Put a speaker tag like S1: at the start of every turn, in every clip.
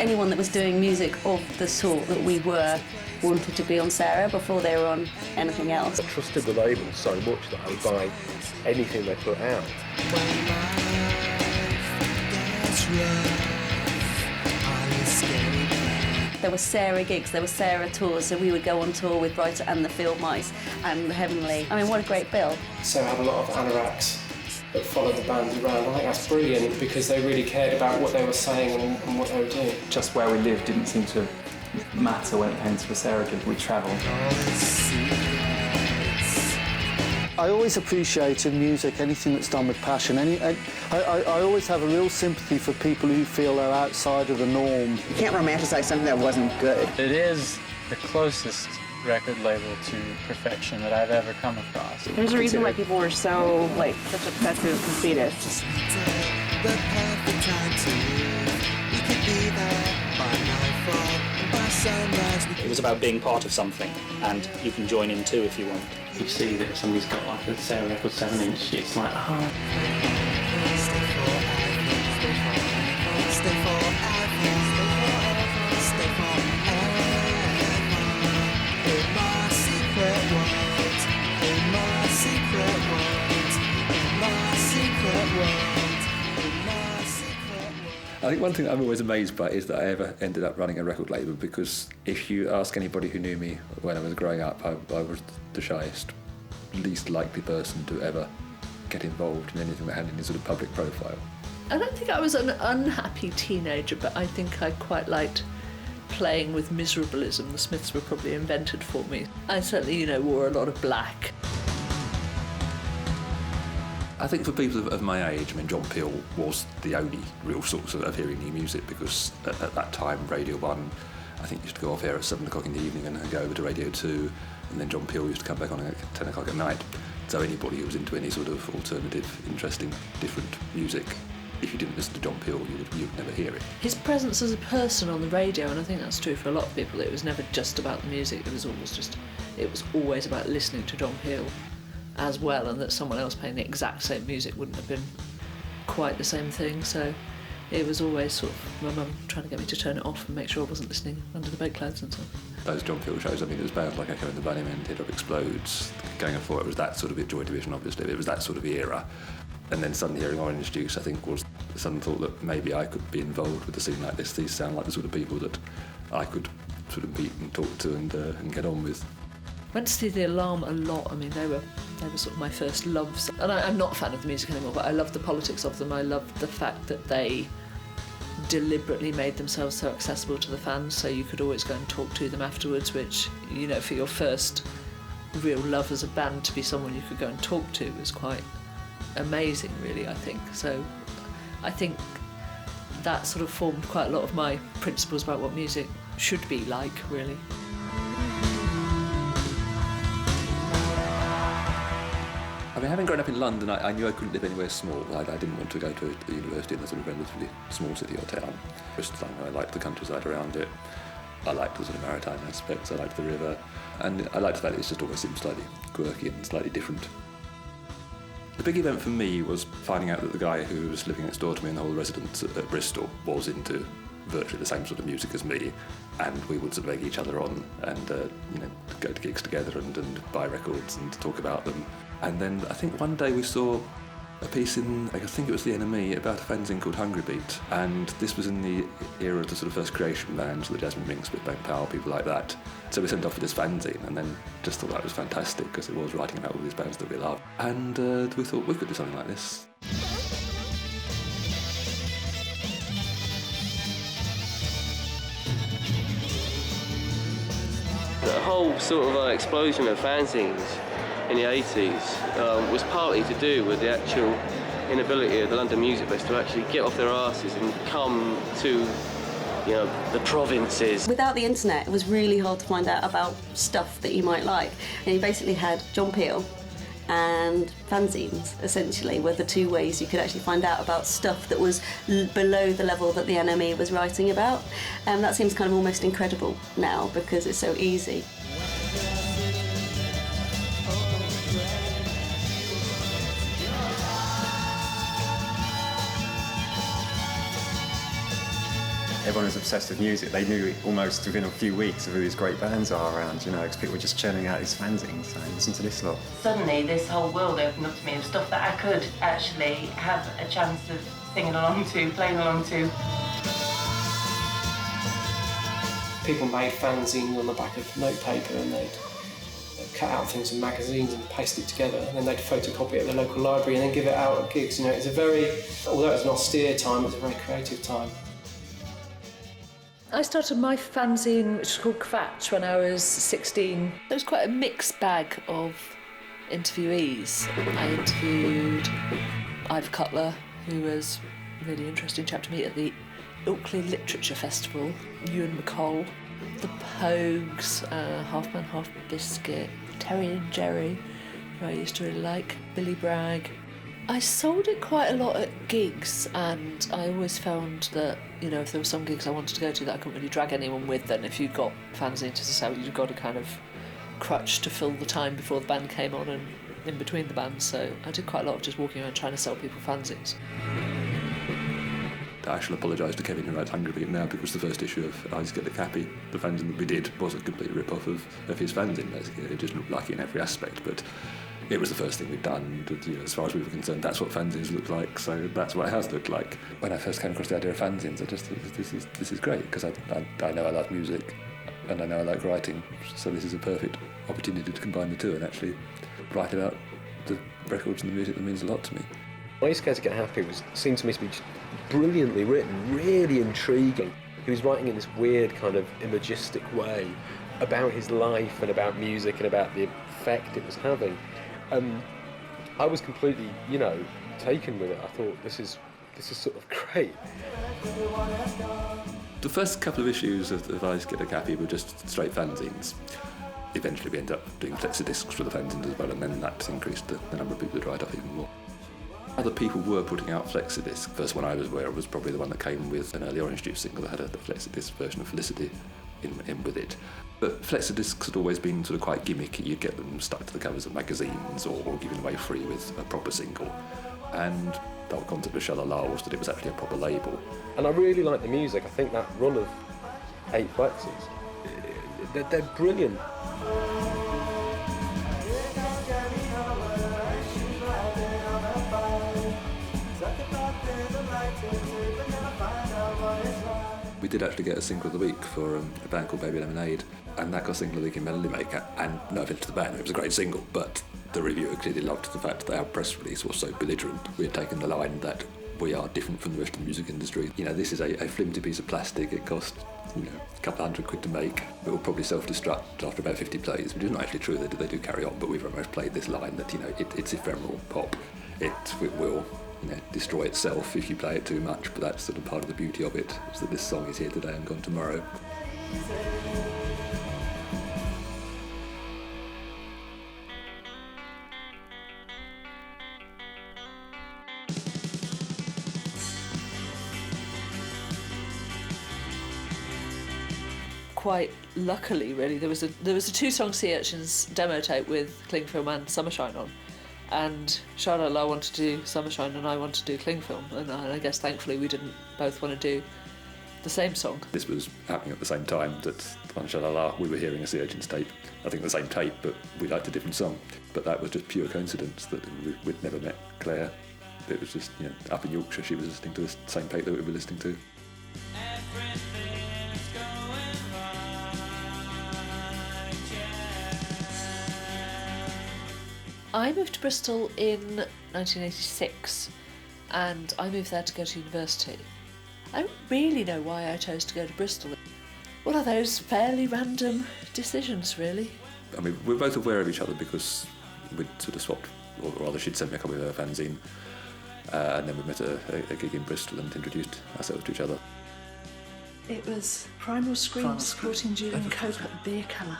S1: anyone that was doing music of the sort that we were wanted to be on Sarah before they were on anything else.
S2: I trusted the label so much that I would buy anything they put out.
S1: There were Sarah gigs, there were Sarah tours, so we would go on tour with Riot and the Field Mice and the Heavenly. I mean, what a great bill.
S3: Sarah had a lot of anoraks that followed the band around. I think that's brilliant because they really cared about what they were saying and what they were doing.
S4: Just where we lived didn't seem to matter when it came to a Sarah gig. We travelled.
S5: I always appreciate in music anything that's done with passion. I always have a real sympathy for people who feel they're outside of the norm.
S6: You can't romanticize something that wasn't good.
S7: It is the closest record label to perfection that I've ever come across.
S8: There's a reason why people were so, like, such obsessive complepists.
S9: It was about being part of something, and you can join in too if you want.
S10: You see that if somebody's got like a Sarah record 7-inch, it's like, oh.
S11: I think one thing that I'm always amazed by is that I ever ended up running a record label, because if you ask anybody who knew me when I was growing up, I was the shyest, least likely person to ever get involved in anything that had any sort of public profile.
S12: I don't think I was an unhappy teenager, but I think I quite liked playing with miserablism. The Smiths were probably invented for me. I certainly, wore a lot of black.
S11: I think for people of my age, John Peel was the only real source of hearing new music, because at that time, Radio 1, I think, used to go off air at 7 o'clock in the evening and then go over to Radio 2, and then John Peel used to come back on at 10 o'clock at night. So anybody who was into any sort of alternative, interesting, different music, if you didn't listen to John Peel, you would never hear it.
S12: His presence as a person on the radio, and I think that's true for a lot of people, it was never just about the music, it was always about listening to John Peel as well, and that someone else playing the exact same music wouldn't have been quite the same thing. So it was always sort of my mum trying to get me to turn it off and make sure I wasn't listening under the bedclothes and so on.
S11: Those John Peel shows, it was bands like Echo and the Bunnymen, Teardrop Explodes, Gang of Four, it was that sort of Joy Division, obviously, it was that sort of era. And then suddenly hearing Orange Juice, I think, was some thought that maybe I could be involved with a scene like this. These sound like the sort of people that I could sort of meet and talk to and get on with.
S12: Went to see The Alarm a lot. They were sort of my first loves. And I'm not a fan of the music anymore, but I loved the politics of them. I loved the fact that they deliberately made themselves so accessible to the fans, so you could always go and talk to them afterwards, which, for your first real love as a band, to be someone you could go and talk to was quite amazing, really, I think. So I think that sort of formed quite a lot of my principles about what music should be like, really.
S11: Having grown up in London, I knew I couldn't live anywhere small. I didn't want to go to a university in a sort of relatively small city or town. Bristol, I liked the countryside around it. I liked the sort of maritime aspects, I liked the river, and I liked the fact that it just always seemed slightly quirky and slightly different. The big event for me was finding out that the guy who was living next door to me and the whole residence at Bristol was into virtually the same sort of music as me, and we would sort of egg each other on and go to gigs together and buy records and talk about them. And then I think one day we saw a piece in, I think it was the NME, about a fanzine called Hungry Beat, and this was in the era of the sort of first creation bands, the Jasmine Minks, Big Bang Power, people like that. So we sent off with this fanzine, and then just thought that was fantastic, because it was writing about all these bands that we loved. And we thought we could do something like this.
S13: The whole sort of explosion of fanzines in the 80s was partly to do with the actual inability of the London music base to actually get off their asses and come to the provinces.
S1: Without the internet, it was really hard to find out about stuff that you might like. And you basically had John Peel and fanzines, essentially, were the two ways you could actually find out about stuff that was below the level that the NME was writing about. And that seems kind of almost incredible now, because it's so easy.
S14: everyone is obsessed with music. They knew almost within a few weeks of who these great bands are around, you know, because people were just churning out these fanzines saying, listen to this lot.
S15: Suddenly this whole world opened up to me of stuff that I could actually have a chance of singing along to, playing along to.
S3: People made fanzines on the back of notepaper and they'd cut out things in magazines and paste it together, and then they'd photocopy it at the local library and then give it out at gigs. You know, it's a very, although it's an austere time, it's a very creative time.
S12: I started my fanzine, which was called Kvatch, when I was 16. There was quite a mixed bag of interviewees. I interviewed Ivor Cutler, who was a really interesting chap to meet at the Ilkley Literature Festival, Ewan McColl, the Pogues, Half Man Half Biscuit, Terry and Jerry, who I used to really like, Billy Bragg. I sold it quite a lot at gigs, and I always found that, you know, if there were some gigs I wanted to go to that I couldn't really drag anyone with, then if you got fanzines to sell, you've got a kind of crutch to fill the time before the band came on and in between the bands, so I did quite a lot of just walking around trying to sell people fanzines.
S11: I shall apologise to Kevin who writes Hungry Beat now, because the first issue of Ice Get the Cappy, the fanzine that we did, was a complete rip-off of his fanzine, basically. It just looked like it in every aspect, but it was the first thing we'd done. But, you know, as far as we were concerned, that's what fanzines look like, so that's what it has looked like. When I first came across the idea of fanzines, I just thought, this is great, because I know I like music, and I know I like writing, so this is a perfect opportunity to combine the two and actually write about the records and the music that means a lot to me.
S2: Why Scared to Get Happy seemed to me to be just brilliantly written, really intriguing. He was writing in this weird kind of imagistic way about his life and about music and about the effect it was having. I was completely, you know, taken with it. I thought, this is sort of great.
S11: The first couple of issues of Ice Get the Cappy were just straight fanzines. Eventually we ended up doing Flexi-discs for the fanzines as well, and then that increased the number of people who write off even more. Other people were putting out Flexi-discs. The first one I was aware of was probably the one that came with an early Orange Juice single that had a Flexi-disc version of Felicity in with it. But Flexi-discs had always been sort of quite gimmicky. You'd get them stuck to the covers of magazines or given away free with a proper single. And the whole concept of Shalala was that it was actually a proper label.
S2: And I really like the music. I think that run of 8 Flexis, they're brilliant.
S11: We did actually get a single of the week for a band called Baby Lemonade, and that got single of the week in Melody Maker, and no offence to the band, it was a great single, but the reviewer clearly loved the fact that our press release was so belligerent. We had taken the line that we are different from the rest of the music industry. You know, this is a flimsy piece of plastic, it cost, you know, a couple £100 to make. It will probably self-destruct after about 50 plays, which is not actually true, they do carry on, but we've almost played this line that, you know, it's ephemeral pop. It will, you know, destroy itself if you play it too much, but that's sort of part of the beauty of it, is that this song is here today and gone tomorrow.
S12: Quite luckily, really, there was a 2-song Sea Urchins demo tape with Cling Film and Summershine on. And Charlotte wanted to do Summershine and I wanted to do Cling Film, and I guess thankfully we didn't both want to do the same song.
S11: This was happening at the same time that on Shalala we were hearing a Sea Urchins tape. I think the same tape, but we liked a different song. But that was just pure coincidence that we'd never met Clare. It was just, you know, up in Yorkshire she was listening to the same tape that we were listening to.
S12: I moved to Bristol in 1986, and I moved there to go to university. I don't really know why I chose to go to Bristol. One of those fairly random decisions, really.
S11: I mean, we're both aware of each other because we'd sort of swapped, or rather she'd sent me a copy of her fanzine, and then we met a gig in Bristol and introduced ourselves to each other.
S12: It was Primal Scream supporting Julian Cope at Beer Cellar.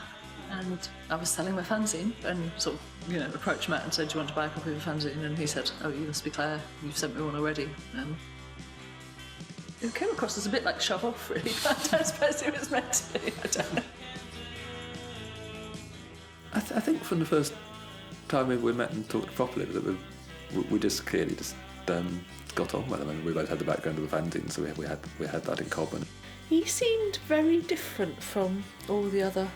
S12: And I was selling my fanzine and sort of, you know, approached Matt and said, do you want to buy a copy of a fanzine? And he said, oh, you must be Clare, you've sent me one already. And it came across as a bit like shove off, really, but I don't suppose it was meant to be, I don't know.
S11: I think from the first time we met and talked properly, that we just clearly just got on with them, and we both had the background of the fanzine, so we had that in common.
S12: He seemed very different from all the other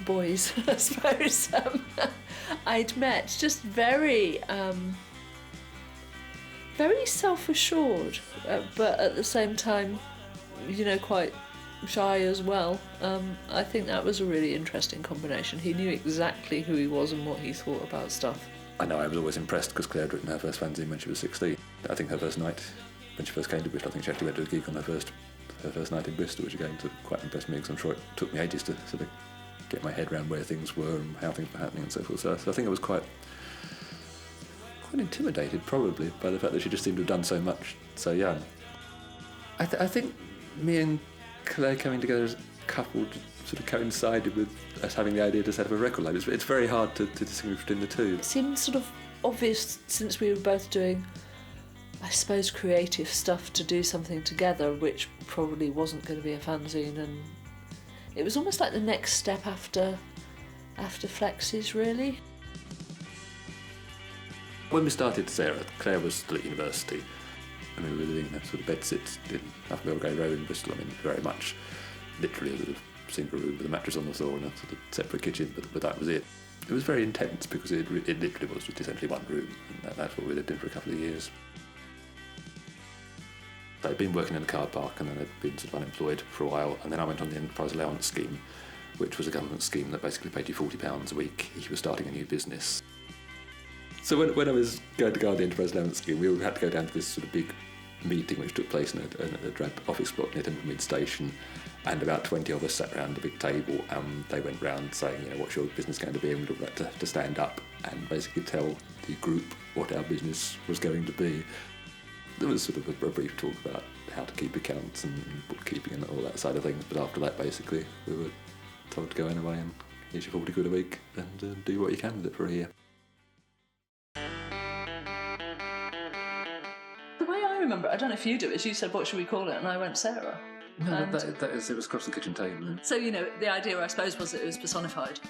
S12: boys, I suppose, I'd met. Just very self-assured, but at the same time, quite shy as well. I think that was a really interesting combination. He knew exactly who he was and what he thought about stuff.
S11: I know I was always impressed because Clare had written her first fanzine when she was 16. I think her first night, when she first came to Bristol, I think she actually went to a gig on her first night in Bristol, which again quite impressed me because I'm sure it took me ages to sort of get my head around where things were and how things were happening and so forth. So I think I was quite intimidated probably by the fact that she just seemed to have done so much so young. I think me and Clare coming together as a couple sort of coincided with us having the idea to set up a record label. It's very hard to distinguish between the two.
S12: It seemed sort of obvious since we were both doing, I suppose, creative stuff to do something together, which probably wasn't going to be a fanzine, and it was almost like the next step after Flexis, really.
S11: When we started Sarah, Clare was still at university. I mean, we were living in sort of bedsits in Upper Belgrade Road in Bristol. I mean, very much literally a sort of single room with a mattress on the floor and a sort of separate kitchen, but that was it. It was very intense because it literally was just essentially one room, and that's what we lived in for a couple of years. I'd been working in a car park and then I'd been sort of unemployed for a while, and then I went on the enterprise allowance scheme, which was a government scheme that basically paid you £40 a week if you were starting a new business. So when I was going to go on the enterprise allowance scheme, we had to go down to this sort of big meeting which took place in a drab office block near Temple Station, and about 20 of us sat around a big table, and they went round saying, what's your business going to be, and we'd all had to stand up and basically tell the group what our business was going to be. There was sort of a brief talk about how to keep accounts and bookkeeping and all that side of things, but after that basically we were told to go anyway and here's your 40 quid a week and do what you can with it for a year.
S12: The way I remember it, I don't know if you do, is you said, what should we call it? And I went, Sarah.
S11: No, it was across the kitchen table.
S12: So, the idea, I suppose, was that it was personified.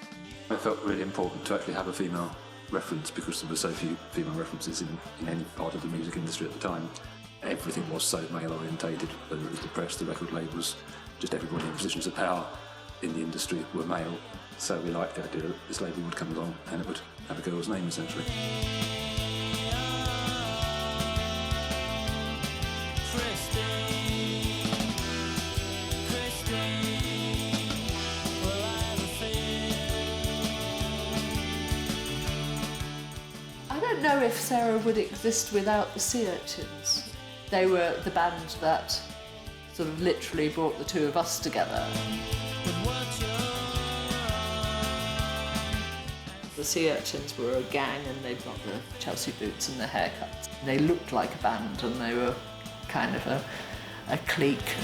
S11: It felt really important to actually have a female reference because there were so few female references in any part of the music industry at the time. Everything was so male orientated, whether it was the press, the record labels, just everybody in positions of power in the industry were male. So we liked the idea that this label would come along and it would have a girl's name essentially.
S12: I don't know if Sarah would exist without the Sea Urchins. They were the band that sort of literally brought the two of us together. The Sea Urchins were a gang, and they'd got the Chelsea boots and the haircuts. They looked like a band, and they were kind of a clique.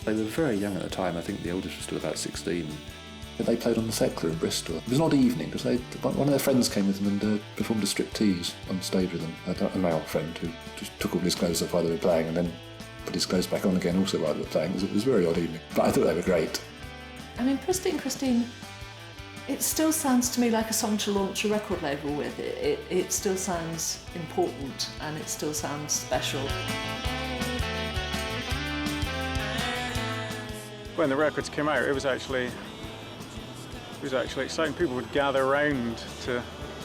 S11: They were very young at the time. I think the oldest was still about 16. They played on the Settler in Bristol. It was an odd evening because one of their friends came with them and performed a striptease on stage with them. A male friend who just took all his clothes off while they were playing and then put his clothes back on again also while they were playing. It was a very odd evening, but I thought they were great.
S12: I mean, Christine, it still sounds to me like a song to launch a record label with. It still sounds important and it still sounds special.
S16: When the records came out, it was actually exciting. People would gather around to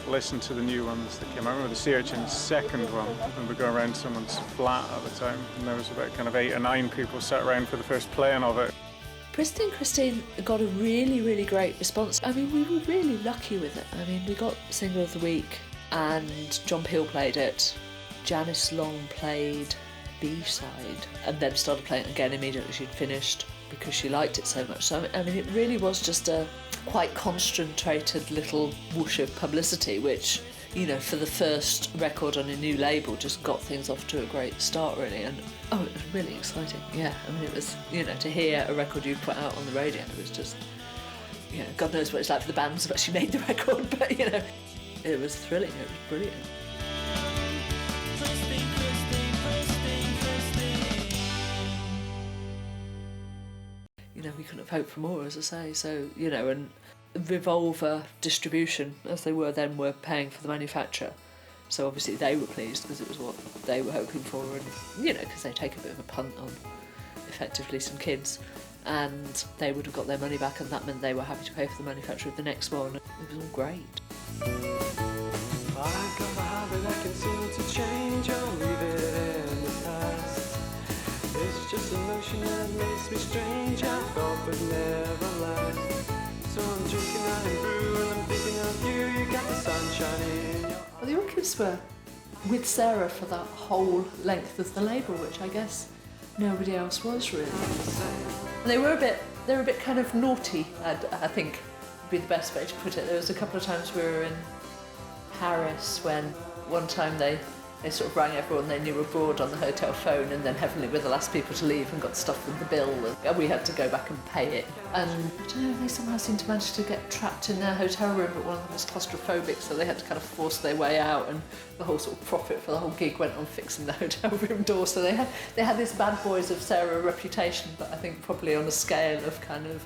S16: listen to the new ones that came out. I remember the Sea Urchins' second one, and we'd go around someone's flat at the time, and there was about kind of 8 or 9 people sat around for the first playing of it. Christine
S12: got a really, really great response. I mean, we were really lucky with it. I mean, we got Single of the Week, and John Peel played it. Janice Long played B-side, and then started playing it again immediately she'd finished, because she liked it so much. So, I mean, it really was just a quite concentrated little whoosh of publicity, which, for the first record on a new label just got things off to a great start, really. And, it was really exciting, yeah. I mean, it was, to hear a record you put out on the radio, it was just, God knows what it's like for the bands who actually made the record, but, it was thrilling, it was brilliant. We couldn't have hoped for more, as I say. So, and Revolver distribution, as they were then, were paying for the manufacture. So obviously they were pleased because it was what they were hoping for, and because they take a bit of a punt on effectively some kids, and they would have got their money back, and that meant they were happy to pay for the manufacture of the next one. It was all great.
S17: I got a habit I can seem to change or leave it in the past. It's just a notion that makes me strange. I thought would never last. So I'm drinking out and brew and I'm thinking of you. You got the sunshine in your...
S12: Well, the Orchids were with Sarah for that whole length of the label, which I guess nobody else was really. And they were a bit kind of naughty, I think would be the best way to put it. There was a couple of times we were in Paris when one time they sort of rang everyone they knew abroad on the hotel phone, and then heavily were the last people to leave and got stuff in the bill, and we had to go back and pay it. And I don't know, they somehow seemed to manage to get trapped in their hotel room, but one of them was claustrophobic, so they had to kind of force their way out, and the whole sort of profit for the whole gig went on fixing the hotel room door. So they had this bad boys of Sarah reputation, but I think probably on a scale of kind of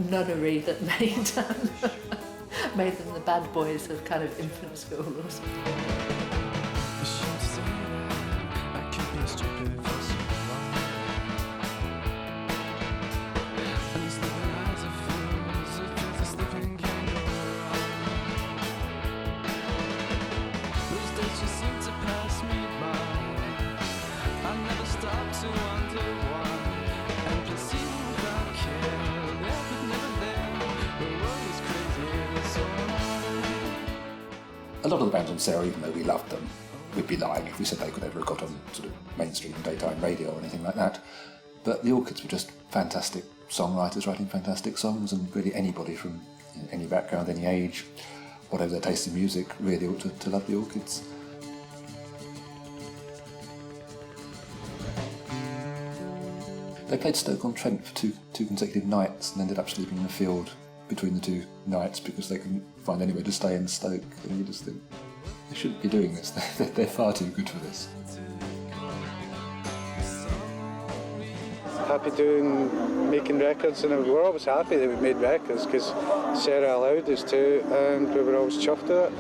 S12: nunnery that made them the bad boys of kind of infant school or something.
S11: A lot of the bands on Sarah, even though we loved them, we'd be lying if we said they could ever have got on sort of mainstream daytime radio or anything like that. But the Orchids were just fantastic songwriters writing fantastic songs, and really anybody from any background, any age, whatever their taste in music, really ought to love the Orchids. They played Stoke-on-Trent for two consecutive nights and ended up sleeping in a field between the two nights because they couldn't find anywhere to stay in Stoke, and you just think, they shouldn't be doing this, they're far too good for this.
S18: Happy making records, and we were always happy that we made records because Sarah allowed us to, and we were always chuffed at it.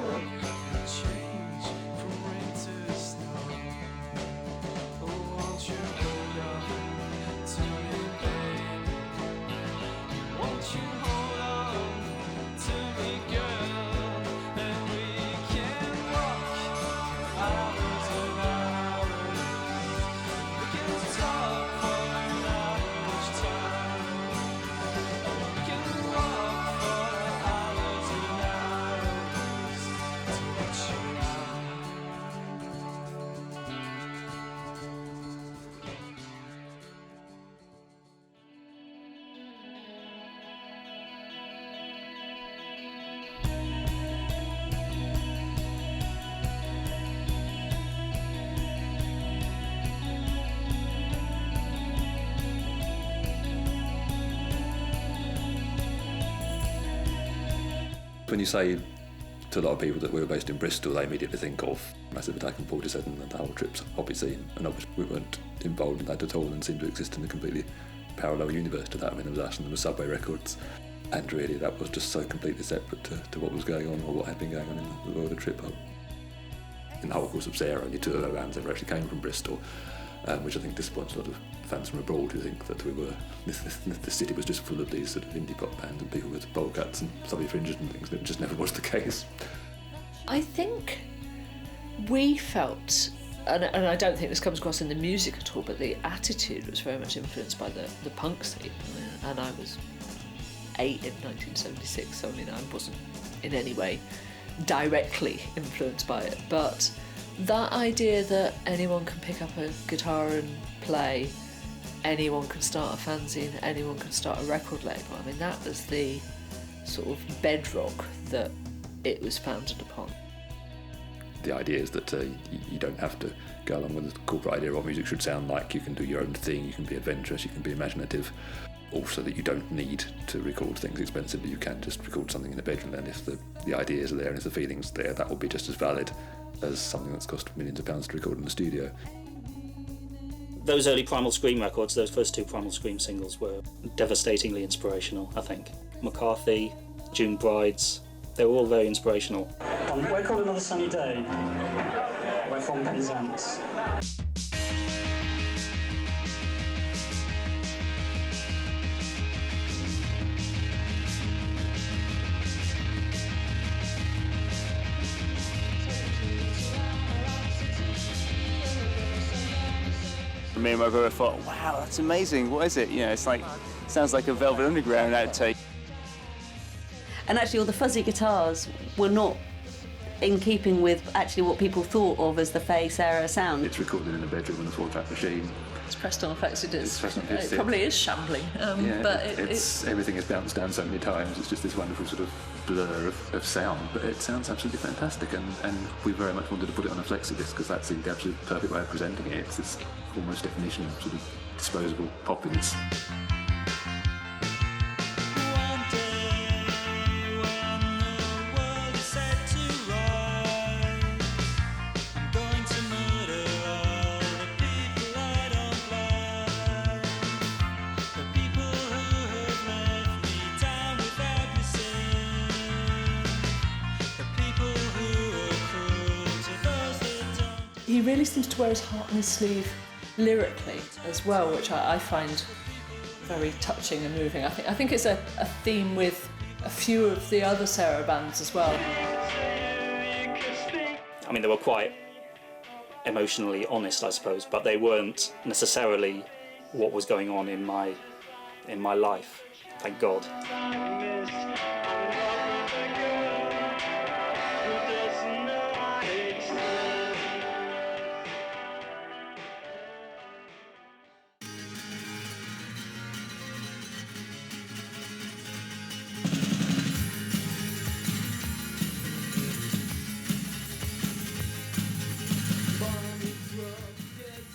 S11: When you say to a lot of people that we were based in Bristol, they immediately think of Massive Attack and Boyracer and the whole Trip's hobby scene, and obviously we weren't involved in that at all and seemed to exist in a completely parallel universe to that. I mean, there was us and there was Subway Records, and really that was just so completely separate to what was going on or what had been going on in the world of trip hop. In the whole course of Sarah, only two of our bands ever actually came from Bristol, which I think disappoints a lot of fans from abroad who think that the city was just full of these sort of indie pop bands and people with bowl cuts and subby fringes and things. It just never was the case.
S12: I think we felt, and I don't think this comes across in the music at all, but the attitude was very much influenced by the punk scene. And I was 8 in 1976, so I mean, I wasn't in any way directly influenced by it, but that idea that anyone can pick up a guitar and play, anyone can start a fanzine, anyone can start a record label, I mean, that was the sort of bedrock that it was founded upon.
S11: The idea is that you don't have to go along with the corporate idea of what music should sound like. You can do your own thing, you can be adventurous, you can be imaginative. Also that you don't need to record things expensively, you can just record something in a bedroom, and if the ideas are there and if the feelings are there, that will be just as valid as something that's cost millions of pounds to record in the studio.
S9: Those early Primal Scream records, those first two Primal Scream singles were devastatingly inspirational, I think. McCarthy, June Brides, they were all very inspirational.
S19: We're called Another Sunny Day. We're from Penzance.
S20: Me and my brother thought, wow, that's amazing. What is it? You know, it's like, sounds like a Velvet Underground outtake.
S1: And actually, all the fuzzy guitars were not in keeping with actually what people thought of as the Faye Sarah sound.
S11: It's recorded in a bedroom on a 4-track machine.
S12: It's pressed on a Flexi-discs.
S11: It
S12: probably is shambling, but
S11: everything is bounced down so many times. It's just this wonderful sort of blur of sound, but it sounds absolutely fantastic. And we very much wanted to put it on a Flexi-disc because that seemed the absolute perfect way of presenting it. It's this almost definition of sort of disposable poppiness.
S12: He really seems to wear his heart on his sleeve lyrically as well, which I find very touching and moving. I think it's a theme with a few of the other Sarah bands as well.
S9: I mean, they were quite emotionally honest, I suppose, but they weren't necessarily what was going on in my life. Thank God.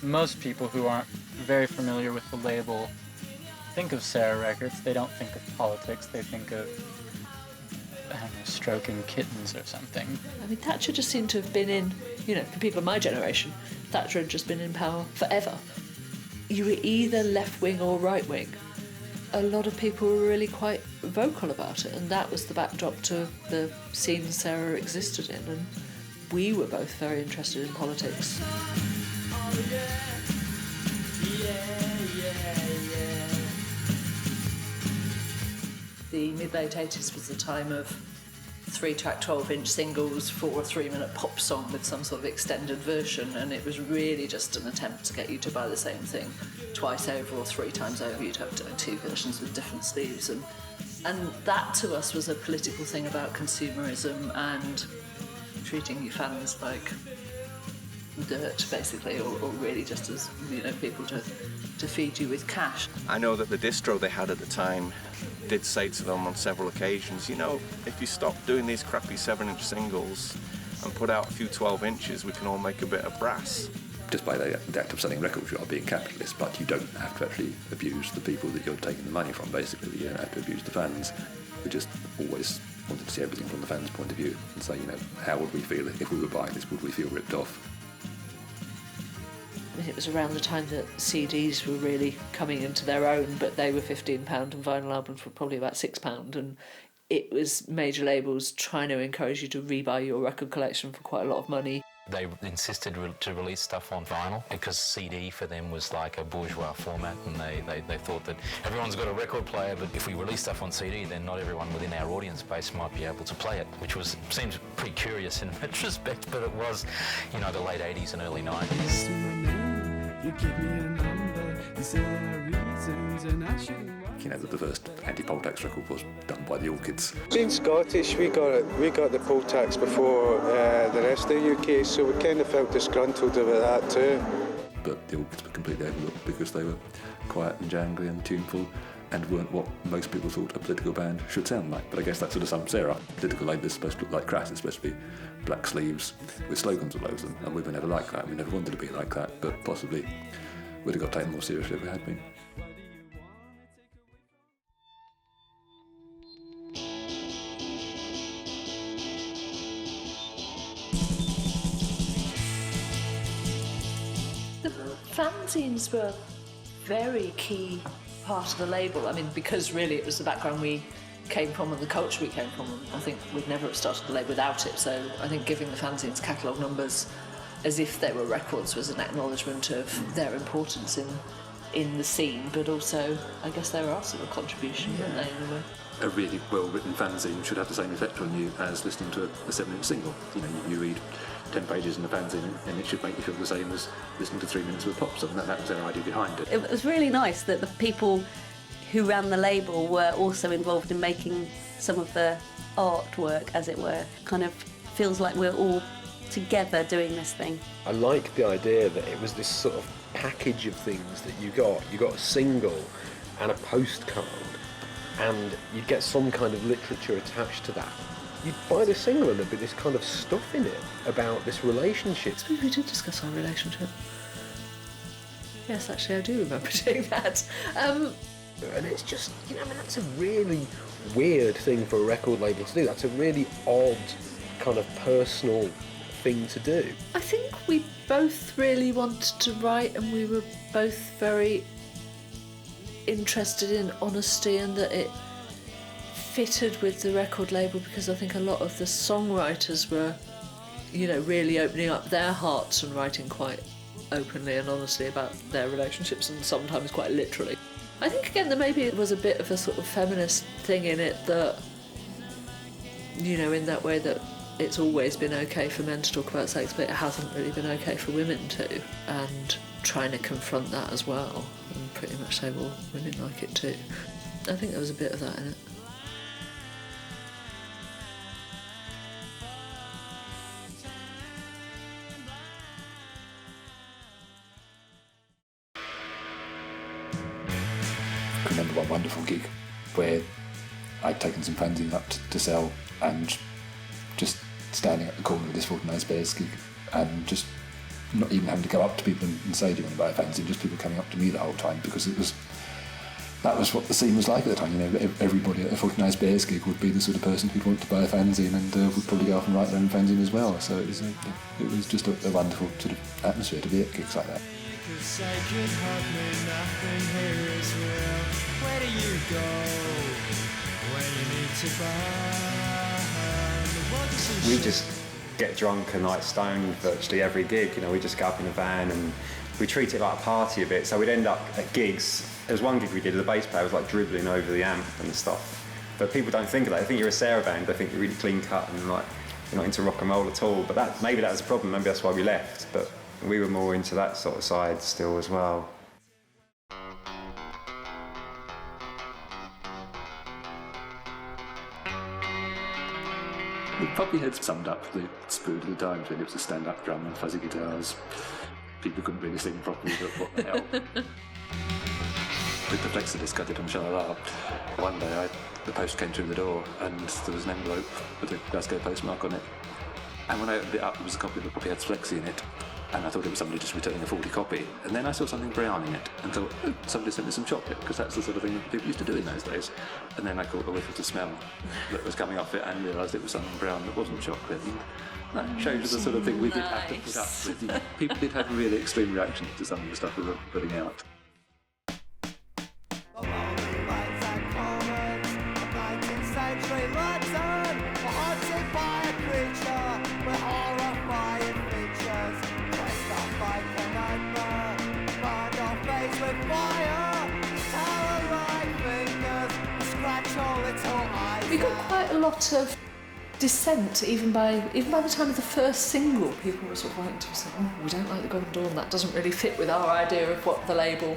S7: Most people who aren't very familiar with the label think of Sarah Records. They don't think of politics. They think of, I don't know, stroking kittens or something.
S12: I mean, Thatcher just seemed to have been in, you know, for people of my generation, Thatcher had just been in power forever. You were either left-wing or right-wing. A lot of people were really quite vocal about it, and that was the backdrop to the scene Sarah existed in, and we were both very interested in politics. The mid-late 80s was the time of 3-track 12-inch singles for a 3-minute pop song with some sort of extended version, and it was really just an attempt to get you to buy the same thing twice over or 3 times over. You'd have 2 versions with different sleeves, and that to us was a political thing about consumerism and treating your fans like dirt, basically, or really just as, you know, people to feed you with cash.
S21: I know that the distro they had at the time did say to them on several occasions, you know, if you stop doing these crappy 7-inch singles and put out a few 12 inches, we can all make a bit of brass.
S11: Just by the act of selling records, you are being capitalist, but you don't have to actually abuse the people that you're taking the money from, basically. You don't have to abuse the fans. We just always wanted to see everything from the fans' point of view and say, you know, how would we feel if we were buying this? Would we feel ripped off?
S12: It was around the time that CDs were really coming into their own, but they were £15 and vinyl albums were probably about £6, and it was major labels trying to encourage you to rebuy your record collection for quite a lot of money.
S22: They insisted to release stuff on vinyl because CD for them was like a bourgeois format, and they thought that everyone's got a record player, but if we release stuff on CD, then not everyone within our audience base might be able to play it, which seems pretty curious in retrospect, but it was, you know, the late 80s and early 90s.
S17: You give me a number, you say there are reasons, and I shouldn't.
S11: You know, the first anti-poll-tax record was done by the Orchids.
S18: Being Scottish, we got the poll tax before the rest of the UK, so we kind of felt disgruntled about that too.
S11: But the Orchids were completely overlooked because they were quiet and jangly and tuneful and weren't what most people thought a political band should sound like. But I guess that sort of sums Sarah. Political label is supposed to look like Crass, it's supposed to be black sleeves with slogans all over them, and we were never like that. We never wanted to be like that, but possibly we'd have got taken more seriously if we had been.
S12: The fanzines were a very key part of the label. I mean, because really it was the background we came from and the culture we came from. And I think we'd never have started the label without it. So I think giving the fanzines catalogue numbers as if they were records was an acknowledgement of their importance in the scene, but also I guess they were our sort of contribution, weren't they, in a way?
S11: A really well-written fanzine should have the same effect on you as listening to a 7-inch single. You know, you read 10 pages in a fanzine and it should make you feel the same as listening to 3 minutes of a pop song. That was their idea behind it.
S1: It was really nice that the people who ran the label were also involved in making some of the artwork, as it were. Kind of feels like we're all together doing this thing.
S2: I like the idea that it was this sort of package of things that you got. You got a single and a postcard, and you'd get some kind of literature attached to that. You'd buy the single and there'd be this kind of stuff in it about this relationship.
S12: We did discuss our relationship. Yes, actually I do remember doing that.
S2: And it's just, you know, I mean, that's a really weird thing for a record label to do. That's a really odd kind of personal thing to do.
S12: I think we both really wanted to write, and we were both very interested in honesty, and that it fitted with the record label, because I think a lot of the songwriters were, you know, really opening up their hearts and writing quite openly and honestly about their relationships, and sometimes quite literally. I think again that maybe it was a bit of a sort of feminist thing in it, that, you know, in that way that it's always been okay for men to talk about sex, but it hasn't really been okay for women to, and trying to confront that as well and pretty much say, well, women like it too. I think there was a bit of that in it.
S11: I remember one wonderful gig where I'd taken some fanzines up to sell, and just standing at the corner of this 49 Spares gig and just not even having to go up to people and say, do you want to buy a fanzine, just people coming up to me the whole time, because that was what the scene was like at the time. You know, everybody at a 49 Spares gig would be the sort of person who'd want to buy a fanzine and would probably go off and write their own fanzine as well. So it was just a wonderful sort of atmosphere to be at gigs like that.
S17: Where do you go when you need to burn?
S14: We just get drunk and like stoned virtually every gig. You know, we just go up in a van and we treat it like a party a bit. So we'd end up at gigs. There was one gig we did, the bass player was like dribbling over the amp and stuff. But people don't think of that. They think you're a Sarah band. They think you're really clean cut and like you're not into rock and roll at all. But maybe that was a problem. Maybe that's why we left. But we were more into that sort of side still as well.
S11: We probably had summed up the spirit of the times when it was a stand-up drum and fuzzy guitars. People couldn't really sing properly, but what the hell. With the Flexi-discs I did on Shalala, one day the post came through the door and there was an envelope with a Glasgow postmark on it. And when I opened it up, it was a copy that probably had Flexi in it. And I thought it was somebody just returning a faulty copy. And then I saw something brown in it and thought, oh, somebody sent me some chocolate, because that's the sort of thing that people used to do in those days. And then I caught a whiff of the smell that was coming off it and realised it was something brown that wasn't chocolate. And that shows the sort of thing we did have to put up with. You know, people did have a really extreme reaction to some of the stuff we were putting out.
S12: We got quite a lot of dissent, even by the time of the first single. People were sort of writing to us saying, "Oh, we don't like the Golden Dawn. That doesn't really fit with our idea of what the label,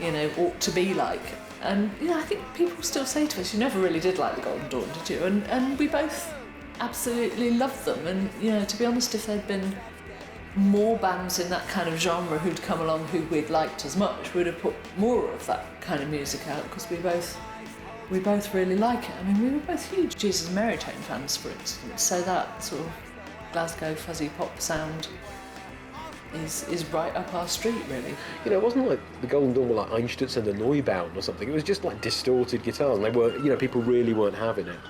S12: you know, ought to be like." And you know, I think people still say to us, "You never really did like the Golden Dawn, did you?" And we both absolutely loved them. And you know, to be honest, if there'd been more bands in that kind of genre who'd come along who we'd liked as much, we'd have put more of that kind of music out, because we both really like it. I mean, we were both huge Jesus and Mary Chain fans, for instance, so that sort of Glasgow fuzzy pop sound is right up our street, really.
S2: You know, it wasn't like the Golden Dawn were like Einstürzende and Neubauten or something. It was just like distorted guitars, and they were, you know, people really weren't having it.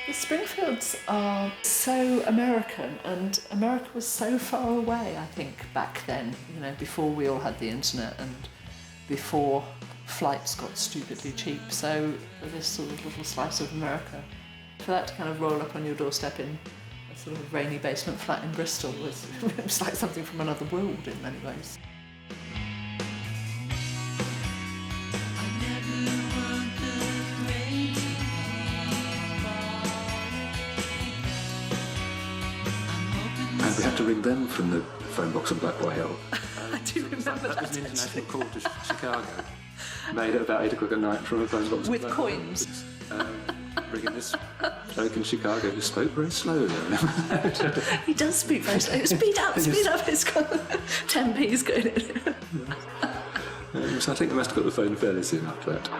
S12: The Springfields are so American, and America was so far away, I think, back then, you know, before we all had the internet and before flights got stupidly cheap. So for this sort of little slice of America, for that to kind of roll up on your doorstep in a sort of rainy basement flat in Bristol was, it was like something from another world in many ways.
S11: And we had to ring them from the phone box on Blackboy Hill.
S12: I do remember that.
S11: It was an international call to Chicago, made at about 8 o'clock at night from a phone box.
S12: With coins.
S11: Bringing this bloke in Chicago who spoke very slowly.
S12: He does speak very slowly. Speed up, it's got 10p's going in.
S11: So I think they must have got the phone fairly soon after that.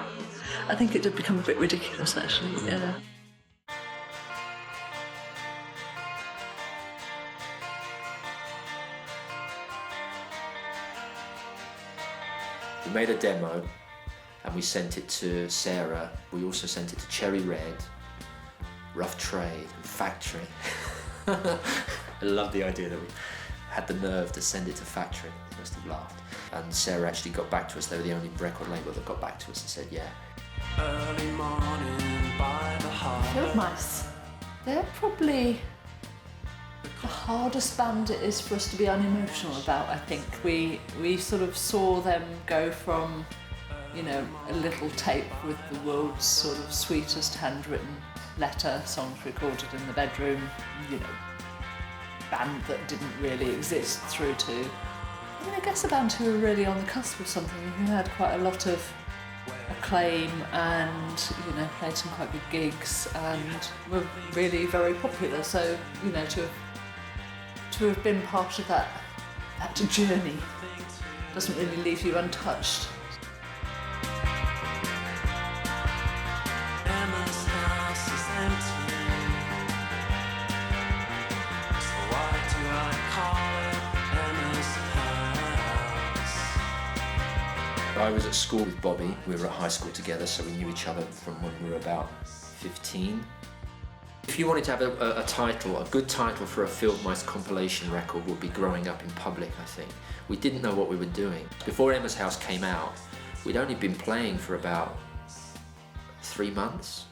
S12: I think it did become a bit ridiculous, actually, yeah.
S4: We made a demo and we sent it to Sarah. We also sent it to Cherry Red, Rough Trade and Factory. I love the idea that we had the nerve to send it to Factory. They must have laughed. And Sarah actually got back to us. They were the only record label that got back to us and said, yeah.
S17: Early morning by the harbour.
S12: Field Mice. They're probably the hardest band it is for us to be unemotional about, I think. We sort of saw them go from, you know, a little tape with the world's sort of sweetest handwritten letter, songs recorded in the bedroom, you know, band that didn't really exist, through to, I mean, I guess a band who were really on the cusp of something, who had quite a lot of acclaim and, you know, played some quite big gigs and were really very popular. So, you know, to have been part of that journey doesn't really leave you untouched.
S17: Emma's house is empty, so why do I call it Emma's house?
S4: I was at school with Bobby. We were at high school together, so we knew each other from when we were about 15. If you wanted to have a title, a good title for a Field Mice compilation record would be Growing Up in Public, I think. We didn't know what we were doing. Before Emma's House came out, we'd only been playing for about 3 months,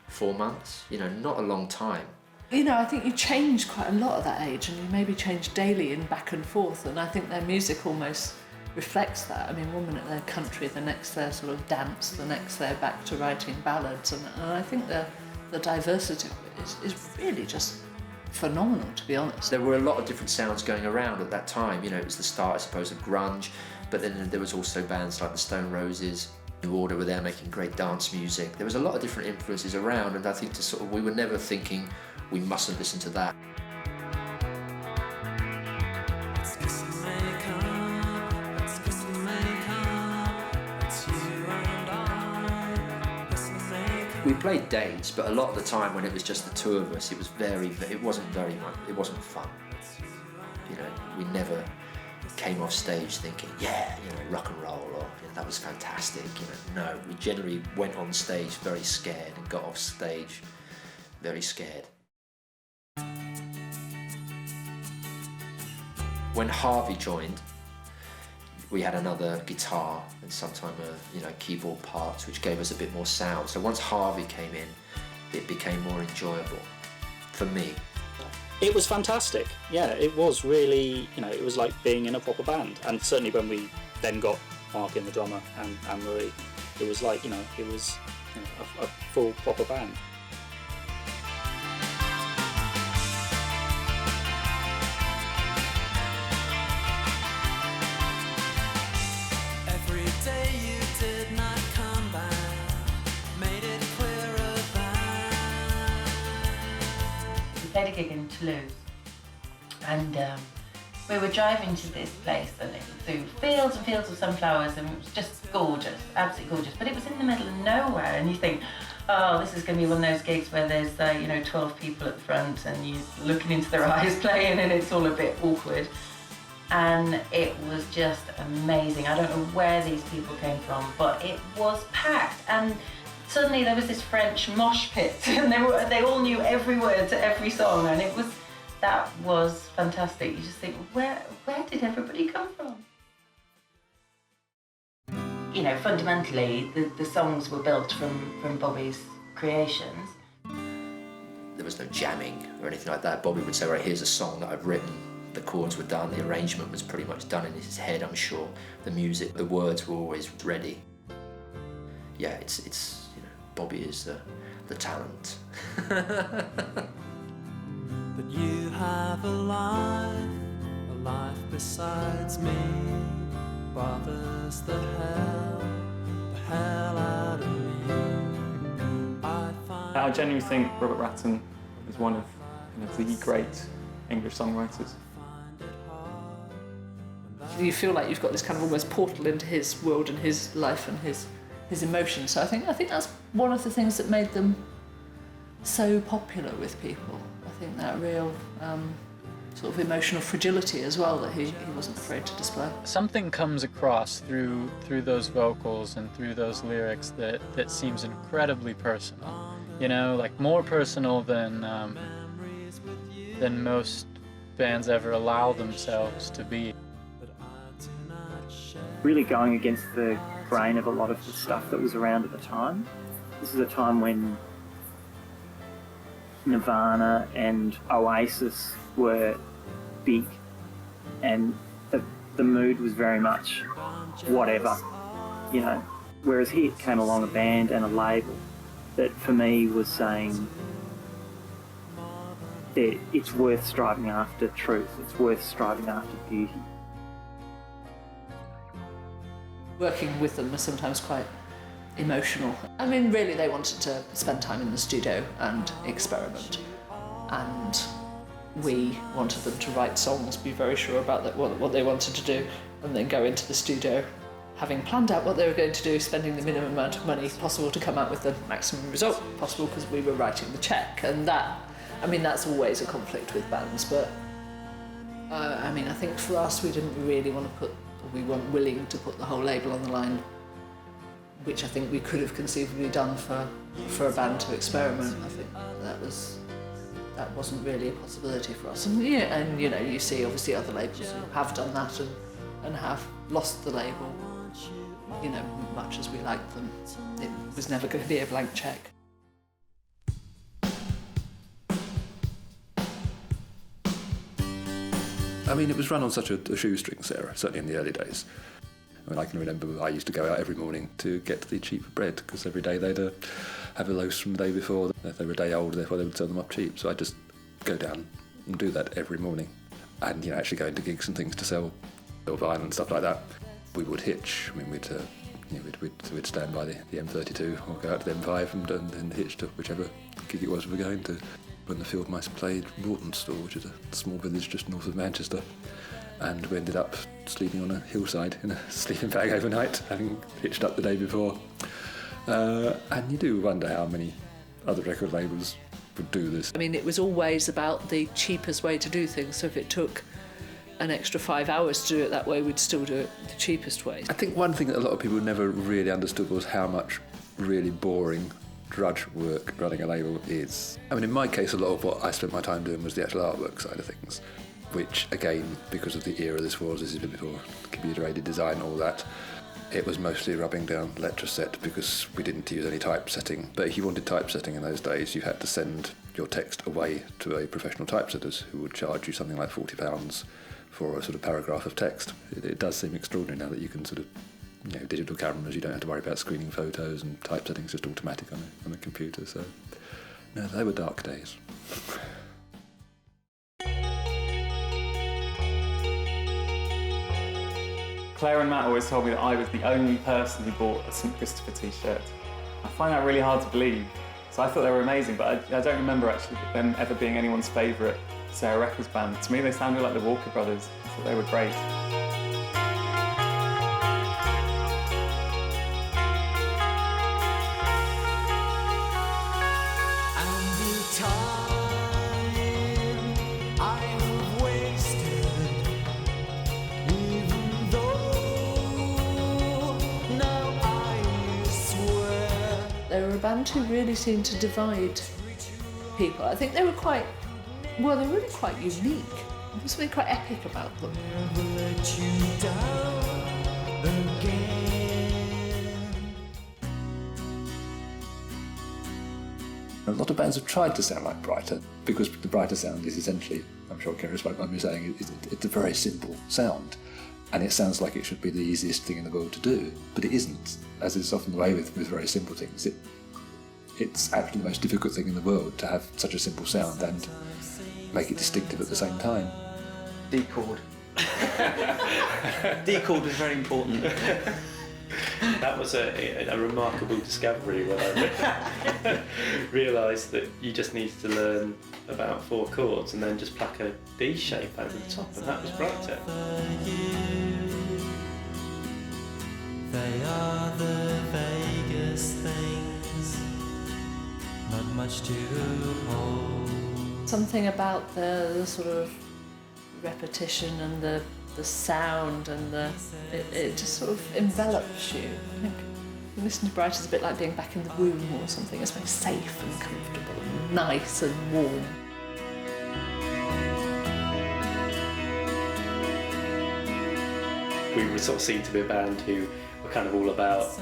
S4: 4 months, you know, not a long time.
S12: You know, I think you change quite a lot at that age, and you maybe change daily and back and forth, and I think their music almost reflects that. I mean, one minute they're country, the next they're sort of dance, the next they're back to writing ballads, and I think the diversity of it is really just phenomenal, to be honest.
S4: There were a lot of different sounds going around at that time. You know, it was the start, I suppose, of grunge, but then there was also bands like the Stone Roses, New Order were there making great dance music. There was a lot of different influences around, and I think we were never thinking we mustn't listen to that. We played dates, but a lot of the time when it was just the two of us, it wasn't fun. You know, we never came off stage thinking, yeah, you know, rock and roll, or you know, that was fantastic. You know, no, we generally went on stage very scared and got off stage very scared. When Harvey joined, we had another guitar and sometimes keyboard parts, which gave us a bit more sound. So once Harvey came in, it became more enjoyable for me.
S9: It was fantastic. Yeah, it was really, you know, it was like being in a proper band. And certainly when we then got Mark in, the drummer, and Anne-Marie, it was like, you know, it was a full proper band.
S15: Played a gig in Toulouse, and we were driving to this place, and it was through fields and fields of sunflowers, and it was just gorgeous, absolutely gorgeous. But it was in the middle of nowhere, and you think, oh, this is going to be one of those gigs where there's 12 people at the front, and you're looking into their eyes playing, and it's all a bit awkward. And it was just amazing. I don't know where these people came from, but it was packed, and suddenly there was this French mosh pit, and they all knew every word to every song, and that was fantastic. You just think, where did everybody come from? You know, fundamentally, the songs were built from Bobby's creations.
S4: There was no jamming or anything like that. Bobby would say, right, here's a song that I've written. The chords were done, the arrangement was pretty much done in his head, I'm sure. The music, the words were always ready. Yeah, it's you know, Bobby is the talent.
S17: But you have a life besides me, bothers the hell out of me.
S10: I genuinely think Robert Ratton is one of the great English songwriters.
S12: You feel like you've got this kind of almost portal into his world and his life and his emotions. So I think that's one of the things that made them so popular with people. I think that real sort of emotional fragility as well that he wasn't afraid to display.
S7: Something comes across through those vocals and through those lyrics that seems incredibly personal. You know, like more personal than most bands ever allow themselves to be.
S9: Really going against the grain of a lot of the stuff that was around at the time. This is a time when Nirvana and Oasis were big, and the mood was very much whatever, you know. Whereas here came along a band and a label that for me was saying that it's worth striving after truth, it's worth striving after beauty.
S12: Working with them was sometimes quite emotional. I mean, really they wanted to spend time in the studio and experiment, and we wanted them to write songs, be very sure about what they wanted to do, and then go into the studio having planned out what they were going to do, spending the minimum amount of money possible to come out with the maximum result possible, because we were writing the check. And that, I mean, that's always a conflict with bands, but I mean, I think for us we didn't really want to put, or we weren't willing to put the whole label on the line, which I think we could have conceivably done for a band to experiment. I think that wasn't really a possibility for us. And yeah, and you know, you see obviously other labels who have done that and have lost the label. You know, much as we liked them, it was never going to be a blank check.
S11: I mean, it was run on such a shoestring, Sarah, certainly in the early days. I mean, I can remember I used to go out every morning to get the cheaper bread, because every day they'd have a loaf from the day before. If they were a day old, therefore they would sell them up cheap. So I'd just go down and do that every morning. And, you know, actually go into gigs and things to sell vinyl and stuff like that. We would hitch. I mean, we'd stand by the M32 or go out to the M5 and hitch to whichever gig it was we were going to. When the field mice played Rawtonstall, which is a small village just north of Manchester, and we ended up sleeping on a hillside in a sleeping bag overnight, having hitched up the day before. And you do wonder how many other record labels would do this.
S12: I mean, it was always about the cheapest way to do things, so if it took an extra 5 hours to do it that way, we'd still do it the cheapest way.
S11: I think one thing that a lot of people never really understood was how much really boring drudge work running a label is. I mean, in my case, a lot of what I spent my time doing was the actual artwork side of things, which, again, because of the era this is a bit before computer-aided design and all that, it was mostly rubbing down Letraset because we didn't use any typesetting. But if you wanted typesetting in those days, you had to send your text away to a professional typesetters who would charge you something like £40 for a sort of paragraph of text. It does seem extraordinary now that you can sort of, you know, digital cameras, you don't have to worry about screening photos, and typesetting's just automatic on a computer. So, no, they were dark days.
S10: Clare and Matt always told me that I was the only person who bought a St. Christopher t-shirt. I find that really hard to believe. So I thought they were amazing, but I don't remember actually them ever being anyone's favourite Sarah Records band. To me, they sounded like the Walker Brothers. I thought they were great.
S12: band who really seemed to divide people. I think they were quite, well, they were really quite unique. There was something quite epic about them.
S11: A lot of bands have tried to sound like Brighter, because the Brighter sound is essentially, I'm sure Kira spoke by me saying, it's a very simple sound, and it sounds like it should be the easiest thing in the world to do, but it isn't, as is often the way with very simple things. It's actually the most difficult thing in the world to have such a simple sound and make it distinctive at the same time.
S5: D chord. D chord was very important.
S6: That was a remarkable discovery when I realised that you just needed to learn about 4 chords and then just pluck a D shape over the top, and that was Brighter.
S17: They are the vaguest things, not much to hold.
S12: Something about the sort of repetition and the sound and it just sort of envelops you. I think listening to Brighter is a bit like being back in the womb or something. It's very safe and comfortable and nice and warm.
S6: We were sort of seen to be a band who were kind of all about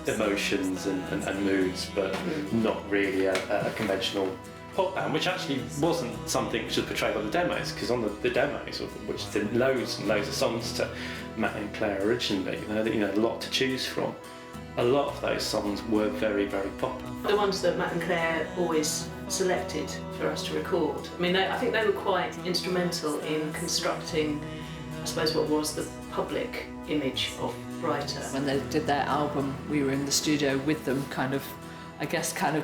S6: emotions and moods, but not really a conventional pop band, which actually wasn't something which was portrayed on the demos, because on the demos, which did loads and loads of songs to Matt and Clare originally, a lot to choose from. A lot of those songs were very, very pop.
S1: The ones that Matt and Clare always selected for us to record, I mean, I think they were quite instrumental in constructing, I suppose, what was the public image of Brighter.
S12: When they did their album, we were in the studio with them, kind of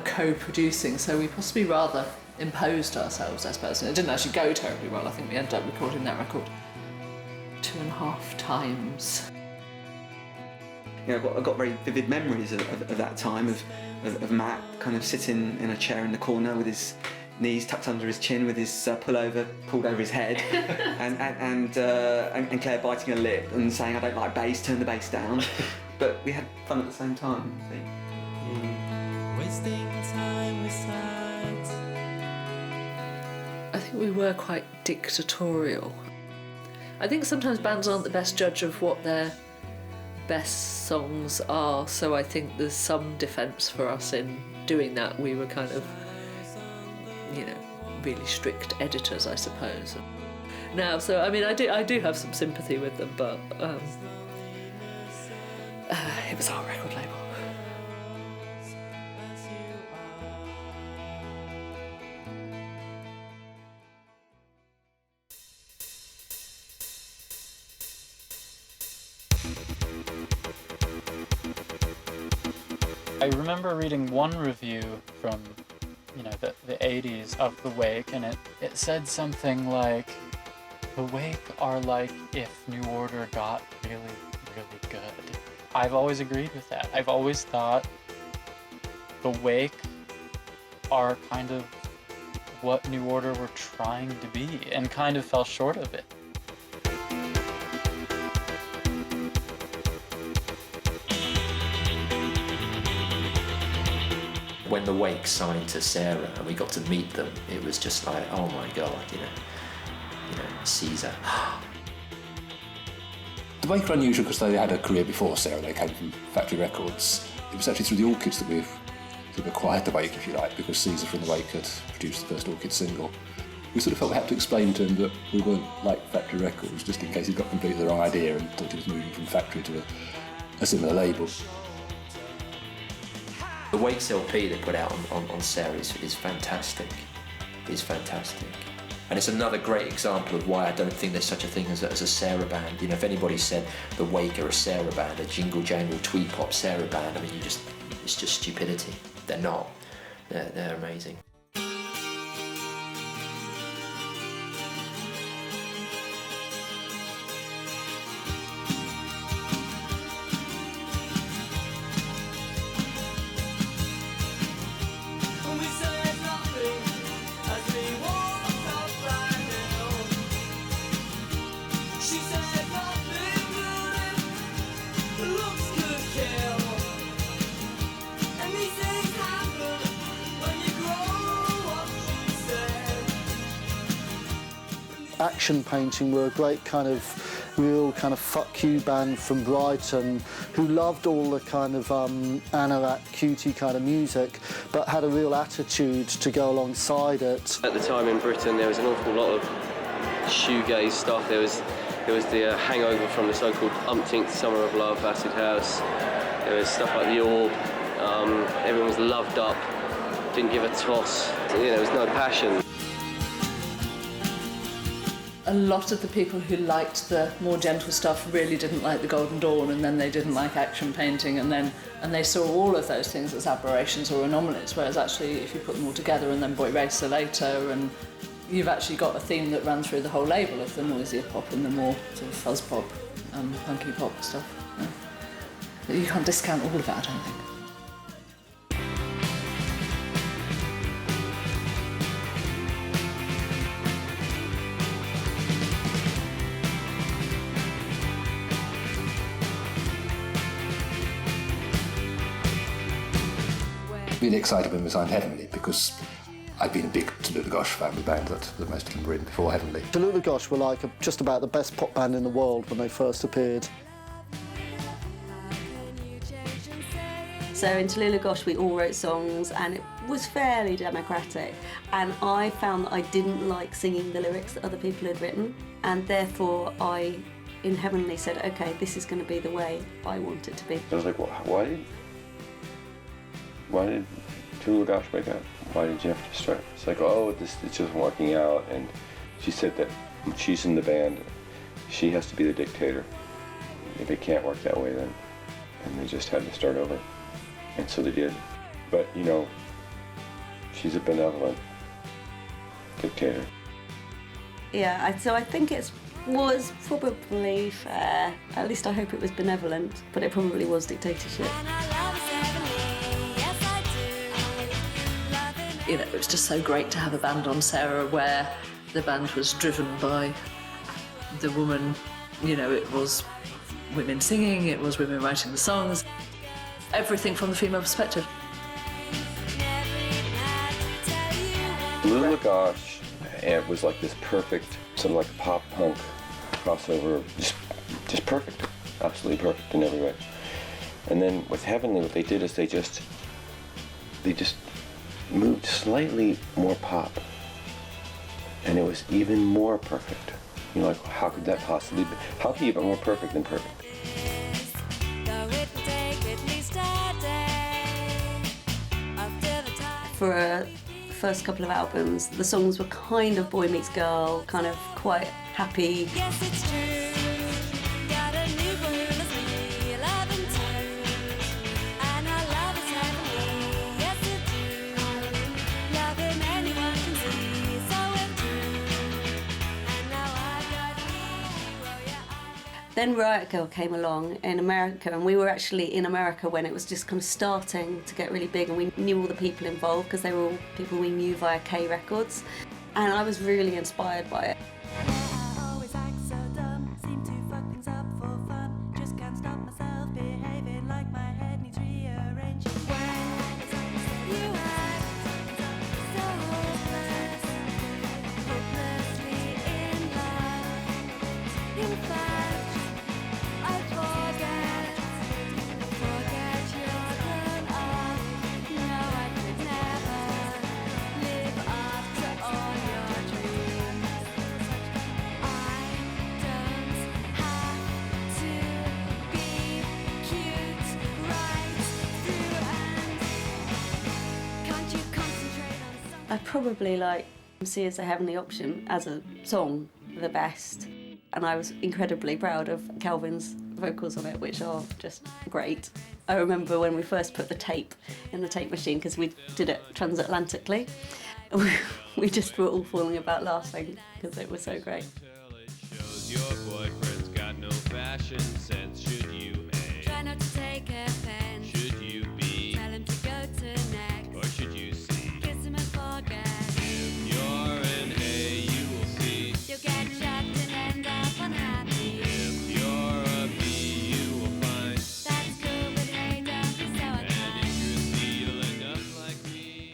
S12: co-producing, so we possibly rather imposed ourselves, I suppose. And it didn't actually go terribly well. I think we ended up recording that record 2.5 times.
S5: You know, I've got very vivid memories of that time, of Matt kind of sitting in a chair in the corner with his knees tucked under his chin, with his pullover pulled over his head, and Claire biting her lip and saying, "I don't like bass, turn the bass down." But we had fun at the same time, I think.
S17: Wasting time with sights.
S12: I think we were quite dictatorial. I think sometimes bands aren't the best judge of what their best songs are, so I think there's some defence for us in doing that. We were kind of, really strict editors, I suppose. Now, so I mean, I do have some sympathy with them, but it was our record label.
S7: I remember reading one review from, the 80s of The Wake, and it said something like, The Wake are like if New Order got really, really good. I've always agreed with that. I've always thought The Wake are kind of what New Order were trying to be, and kind of fell short of it.
S4: When The Wake signed to Sarah and we got to meet them, it was just like, oh my god, Caesar.
S11: The Wake are unusual because they had a career before Sarah. They came from Factory Records. It was actually through the Orchids that we've acquired The Wake, if you like, because Caesar from The Wake had produced the first Orchids single. We sort of felt we had to explain to him that we weren't like Factory Records, just in case he got completely the wrong idea and thought he was moving from Factory to a similar label.
S4: The Wake's LP they put out on Sarah is fantastic. It's fantastic. And it's another great example of why I don't think there's such a thing as a Sarah band. If anybody said The Wake are a Sarah band, a jingle jangle twee pop Sarah band, I mean, it's just stupidity. They're not. They're amazing.
S17: Looks could kill, and these things happen.
S8: Action Painting were a great kind of real kind of fuck you band from Brighton who loved all the kind of anorak, cutie kind of music, but had a real attitude to go alongside it.
S13: At the time in Britain, there was an awful lot of shoegaze stuff. There was the hangover from the so-called umpteenth Summer of Love, Acid House. There was stuff like The Orb. Everyone was loved up, didn't give a toss. There was no passion.
S12: A lot of the people who liked the more gentle stuff really didn't like the Golden Dawn, and then they didn't like Action Painting, and they saw all of those things as aberrations or anomalies, whereas actually if you put them all together and then Boyracer later, and you've actually got a theme that ran through the whole label of the noisier pop and the more sort of fuzz pop, punky pop stuff. Yeah. You can't discount all of that, I don't think.
S11: Really excited when we signed Heavenly because I'd been a big Tallulah Gosh family band that most of them were in before Heavenly.
S8: Tallulah Gosh were like just about the best pop band in the world when they first appeared.
S1: So in Tallulah Gosh we all wrote songs and it was fairly democratic, and I found that I didn't like singing the lyrics that other people had written, and therefore I, in Heavenly, said, okay, this is going to be the way I want it to be.
S23: I was like, well, why did Tallulah Gosh break up? Why did you have to start? It's like, oh, it's just working out. And she said that when she's in the band, she has to be the dictator. If it can't work that way, then. And they just had to start over. And so they did. But, she's a benevolent dictator.
S1: Yeah, so I think it was probably fair. At least I hope it was benevolent, but it probably was dictatorship.
S12: It was just so great to have a band on Sarah where the band was driven by the woman. It was women singing, it was women writing the songs, everything from the female perspective.
S23: Tallulah Gosh, it was like this perfect, sort of like pop punk crossover, just perfect, absolutely perfect in every way. And then with Heavenly, what they did is they just moved slightly more pop, and it was even more perfect. How could that possibly be? How can you be more perfect than perfect?
S1: For a first couple of albums, the songs were kind of boy meets girl, kind of quite happy.
S17: Yes, it's true. Got a new world of me, 11 and our love is heavenly. Yes, it do. Loving anyone can see, so it do. And now I've got you,
S1: Then Riot Grrrl came along in America, and we were actually in America when it was just kind of starting to get really big, and we knew all the people involved because they were all people we knew via K Records, and I was really inspired by it. I probably like See as a Heavenly Option as a song the best, and I was incredibly proud of Calvin's vocals on it, which are just great. I remember when we first put the tape in the tape machine, because we did it transatlantically, we just were all falling about laughing because it was so great.
S17: your boyfriend's got no fashion sense. Should you A? Try not to take offense. Should you B? Tell him to go to next. Or should you C? Kiss him and forget. If you're an A, you will see. You'll get shocked and end up unhappy. If you're a B, you will find. That's cool, but hey, don't be so unkind. And if you're a C, you'll end up like me.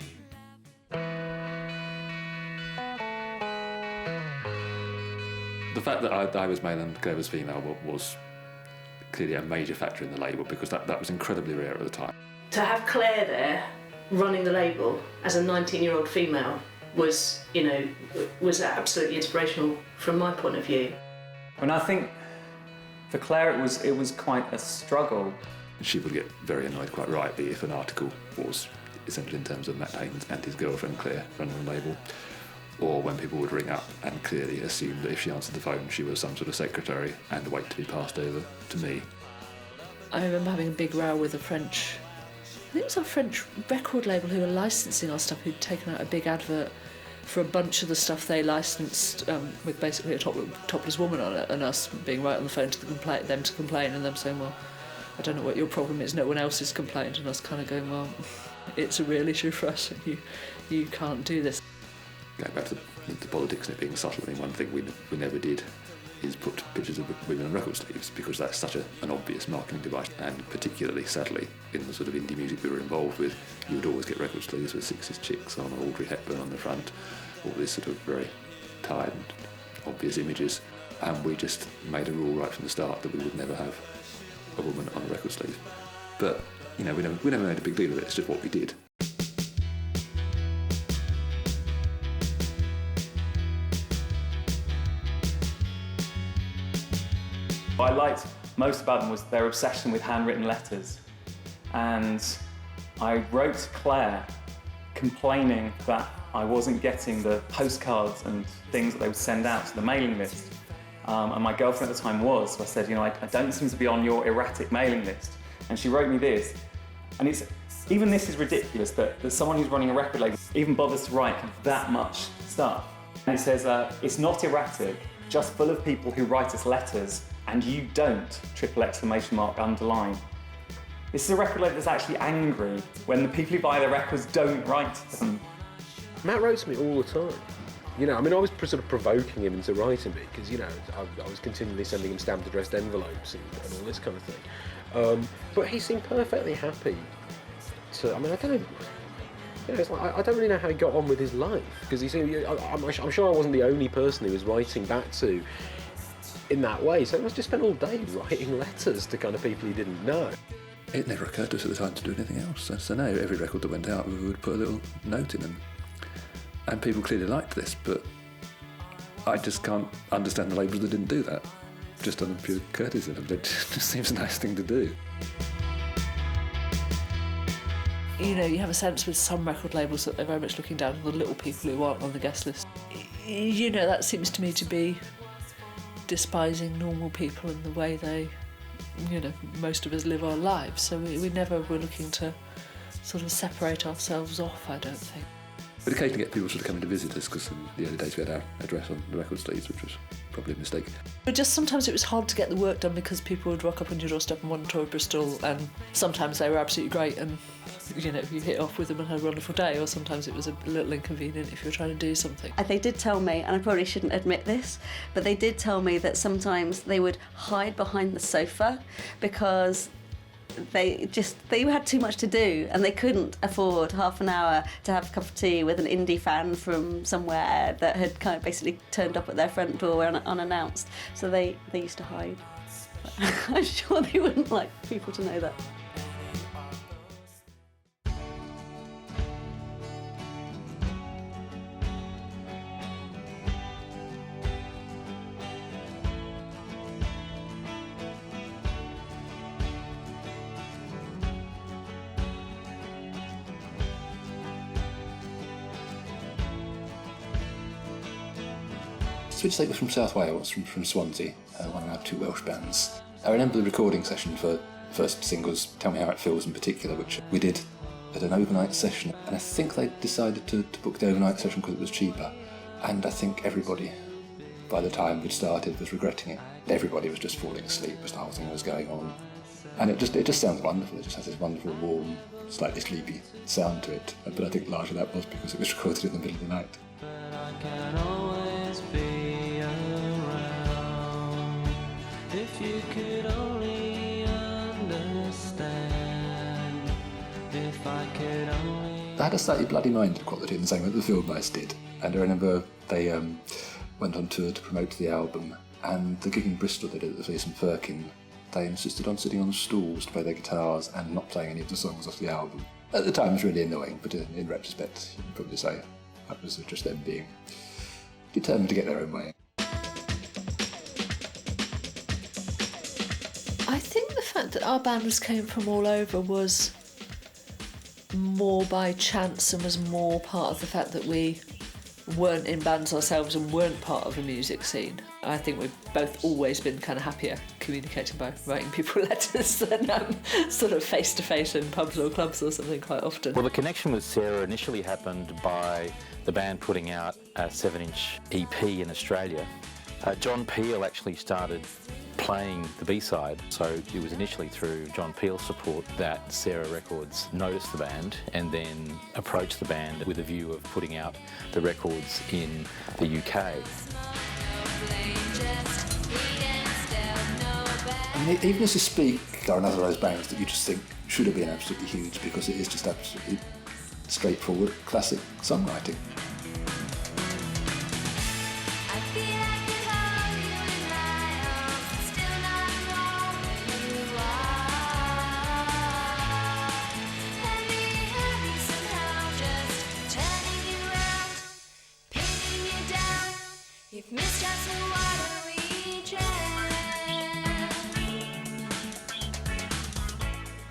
S11: the fact that I was male and Clare was female was clearly a major factor in the label, because that was incredibly rare at the time.
S3: To have Clare there running the label as a 19-year-old female was absolutely inspirational from my point of view.
S10: And I think for Clare it was quite a struggle.
S11: She would get very annoyed, quite rightly, if an article was essentially in terms of Matt Haynes and his girlfriend Clare running the label, or when people would ring up and clearly assume that if she answered the phone she was some sort of secretary and wait to be passed over to me.
S12: I remember having a big row with a French record label who were licensing our stuff, who'd taken out a big advert for a bunch of the stuff they licensed, with basically a topless woman on it, and us being right on the phone to them to complain, and them saying, well, I don't know what your problem is, no one else has complained, and us kind of going, well, it's a real issue for us, and you can't do this.
S11: Going back to the politics and it being subtle, I mean, one thing we never did is put pictures of women on record sleeves, because that's such an obvious marketing device, and particularly, sadly, in the sort of indie music we were involved with, you would always get record sleeves with 60s chicks on, Audrey Hepburn on the front, all this sort of very tired and obvious images, and we just made a rule right from the start that we would never have a woman on a record sleeve. But, we never made a big deal of it, it's just what we did.
S10: What I liked most about them was their obsession with handwritten letters. And I wrote Clare complaining that I wasn't getting the postcards and things that they would send out to the mailing list. And my girlfriend at the time was, so I said, I don't seem to be on your erratic mailing list. And she wrote me this. And even this is ridiculous, that someone who's running a record label even bothers to write that much stuff. And it says, it's not erratic, just full of people who write us letters, and you don't, ! Underline. This is a record label that's actually angry when the people who buy their records don't write them.
S2: Matt wrote to me all the time. I was sort of provoking him into writing me, because, I was continually sending him stamped addressed envelopes and all this kind of thing. But he seemed perfectly happy to, I don't know, it's like, I don't really know how he got on with his life, because I'm sure I wasn't the only person he was writing back to in that way, so he must just spend all day writing letters to kind of people he didn't know.
S11: It never occurred to us at the time to do anything else, so now every record that went out we would put a little note in them. And people clearly liked this, but I just can't understand the labels that didn't do that, just on a pure courtesy. It just seems a nice thing to do.
S12: You have a sense with some record labels that they're very much looking down on the little people who aren't on the guest list. That seems to me to be despising normal people in the way they, most of us live our lives. So we never were looking to sort of separate ourselves off, I don't think.
S11: We'd occasionally get people sort of coming to visit us, because in the early days we had our address on the record sleeves, which was probably a mistake.
S12: But just sometimes it was hard to get the work done, because people would rock up on your doorstep and want to tour Bristol, and sometimes they were absolutely great and you hit off with them and had a wonderful day, or sometimes it was a little inconvenient if you were trying to do something.
S1: They did tell me, and I probably shouldn't admit this, but they did tell me that sometimes they would hide behind the sofa because they had too much to do and they couldn't afford half an hour to have a cup of tea with an indie fan from somewhere that had kind of basically turned up at their front door unannounced. So they used to hide. I'm sure they wouldn't like people to know that.
S11: Switch Lake was from South Wales, from Swansea, one of our two Welsh bands. I remember the recording session for the first singles, Tell Me How It Feels in particular, which we did at an overnight session, and I think they decided to book the overnight session because it was cheaper, and I think everybody, by the time we'd started, was regretting it. Everybody was just falling asleep as the whole thing was going on. And it just sounds wonderful, it just has this wonderful, warm, slightly sleepy sound to it, but I think largely that was because it was recorded in the middle of the night.
S17: If you could only understand, if I could only...
S11: They had a slightly bloody-minded quality in the same way that the Field Mice did, and I remember they went on tour to promote the album, And the gig in Bristol they did at the Face and Firkin, they insisted on sitting on stools to play their guitars and not playing any of the songs off the album. At the time it was really annoying, but in retrospect you can probably say that was just them being determined to get their own way.
S12: I think the fact that our band came from all over was more by chance and was more part of the fact that we weren't in bands ourselves and weren't part of a music scene. I think we've both always been kind of happier communicating by writing people letters than sort of face-to-face in pubs or clubs or something quite often.
S22: Well, the connection with Sarah initially happened by the band putting out a 7-inch EP in Australia. John Peel actually started playing the B-side, so it was initially through John Peel's support that Sarah Records noticed the band and then approached the band with a view of putting out the records in the UK.
S11: I mean, even as you speak, there are another of those bands that you just think should have been absolutely huge because it is just absolutely straightforward classic songwriting.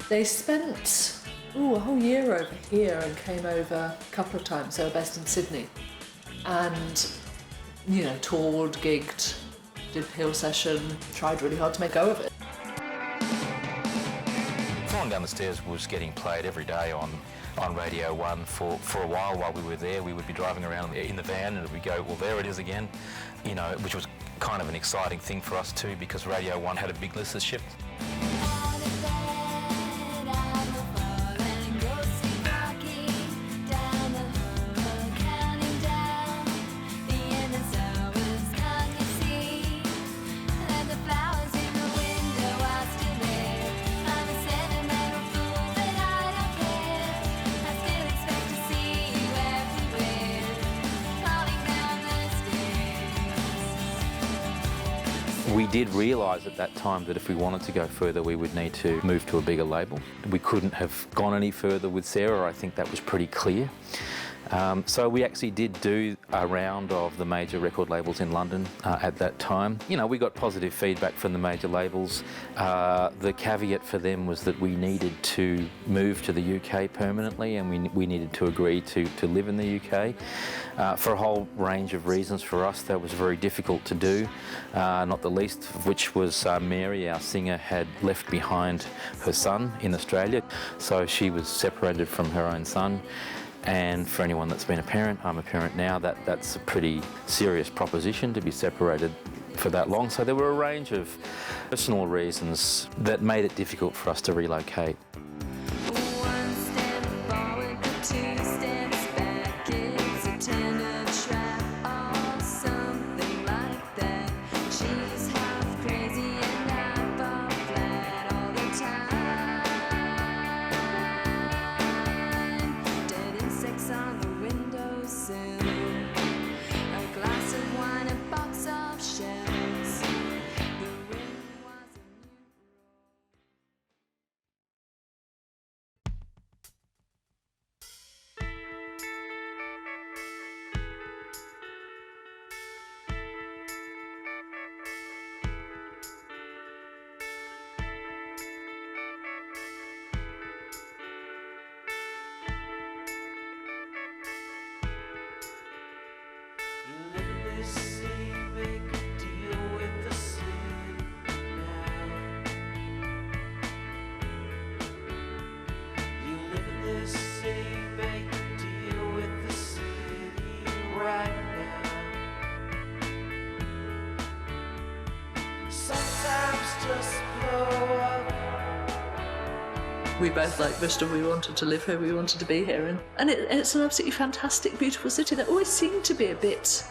S12: They spent a whole year over here and came over a couple of times. They were based in Sydney and, you know, toured, gigged, did Peel session, tried really hard to make go of it.
S22: Falling Down the Stairs was getting played every day on Radio 1 for a while we were there. We would be driving around in the van and we'd go, well, there it is again, you know, which was kind of an exciting thing for us too because Radio 1 had a big listenership. We did realise at that time that if we wanted to go further we would need to move to a bigger label. We couldn't have gone any further with Sarah, I think that was pretty clear. So we actually did do a round of the major record labels in London at that time. You know, we got positive feedback from the major labels. The caveat for them was that we needed to move to the UK permanently and we needed to agree to live in the UK. For a whole range of reasons for us that was very difficult to do, not the least of which was Mary, our singer, had left behind her son in Australia, so she was separated from her own son. And for anyone that's been a parent, I'm a parent now, that's a pretty serious proposition to be separated for that long. So there were a range of personal reasons that made it difficult for us to relocate.
S12: We both liked Bristol, we wanted to live here, we wanted to be here, and it's an absolutely fantastic, beautiful city that always seemed to be a bit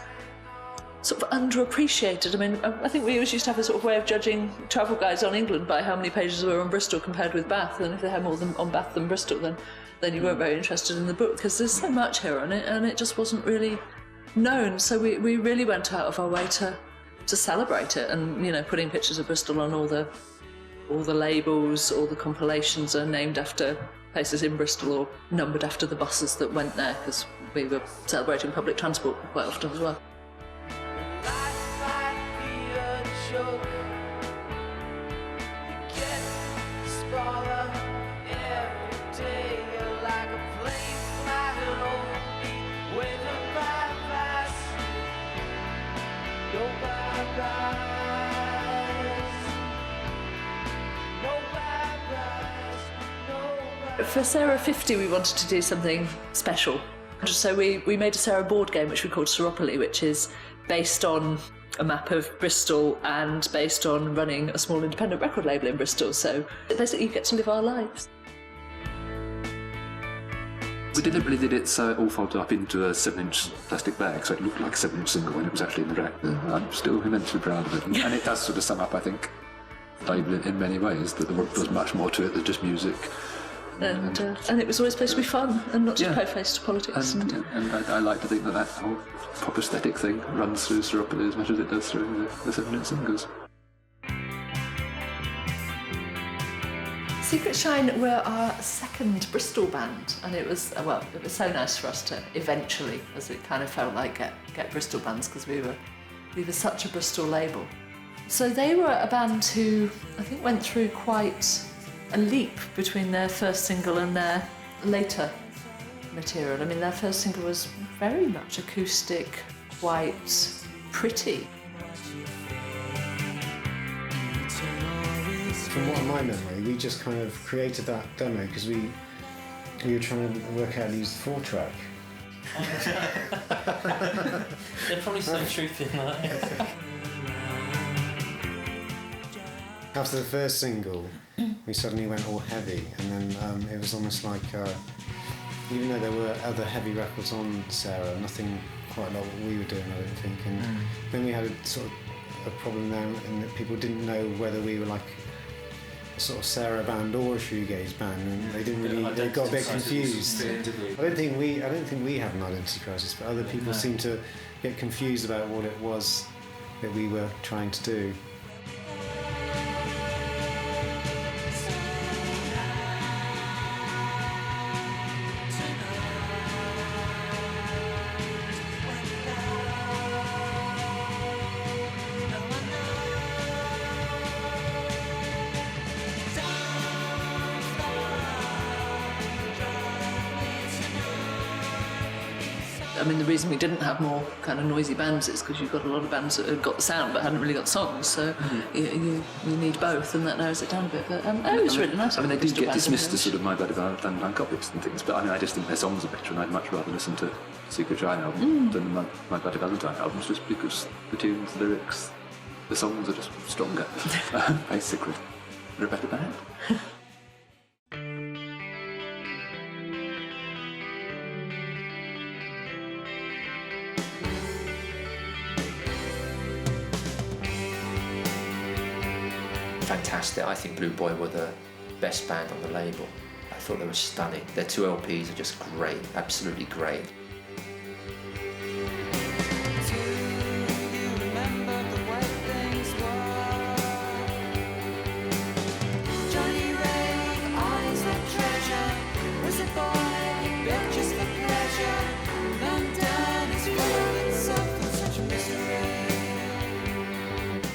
S12: sort of underappreciated. I mean, I think we always used to have a sort of way of judging travel guides on England by how many pages were on Bristol compared with Bath, and if they had more on Bath than Bristol, then you weren't very interested in the book, because there's so much here on it, and it just wasn't really known. So we really went out of our way to to celebrate it, and you know, putting pictures of Bristol on all the labels, all the compilations are named after places in Bristol or numbered after the buses that went there, because we were celebrating public transport quite often as well. For Sarah 50 we wanted to do something special. So we made a Sarah board game which we called Seropoly, which is based on a map of Bristol and based on running a small independent record label in Bristol. So basically you get to live our lives.
S11: We deliberately did it so it all folded up into a 7-inch plastic bag, so it looked like a 7-inch single when it was actually in the rack. I'm still immensely proud of it, and it does sort of sum up, I think, the label in many ways, that there was much more to it than just music.
S12: And it was always supposed to be fun and not just po-faced to politics.
S11: And I like to think that whole pop aesthetic thing runs through Seropoly as much as it does through the 7-inch singles.
S12: Secret Shine were our second Bristol band, and it was so nice for us to eventually, as it kind of felt like, get Bristol bands, because we were such a Bristol label. So they were a band who I think went through quite a leap between their first single and their later material. I mean, their first single was very much acoustic, quite pretty.
S16: From what my memory, we just kind of created that demo because we were trying to work out how to use the 4-track.
S7: There's probably some truth in that.
S16: After the first single, we suddenly went all heavy, and then it was almost like, even though there were other heavy records on Sarah, nothing quite like what we were doing, I don't think. And then we had a sort of a problem there, in that people didn't know whether we were like a sort of Sarah band or a shoegaze band, and they didn't really. They got a bit confused. I don't think we had an identity crisis, but other people seemed to get confused about what it was that we were trying to do.
S12: I mean, the reason we didn't have more kind of noisy bands is because you've got a lot of bands that have got the sound but hadn't really got songs, so you need both, and that narrows it down a bit. But it was really nice.
S11: I mean, they did get dismissed as sort of My Bad Band and puppets and things, but I mean, I just think their songs are better, and I'd much rather listen to Secret Shine album than the My Bad Valentine albums, just because the tunes, the lyrics, the songs are just stronger, basically. They're a better band.
S4: Fantastic. I think Blue Boy were the best band on the label. I thought they were stunning. Their 2 LPs are just great, absolutely great.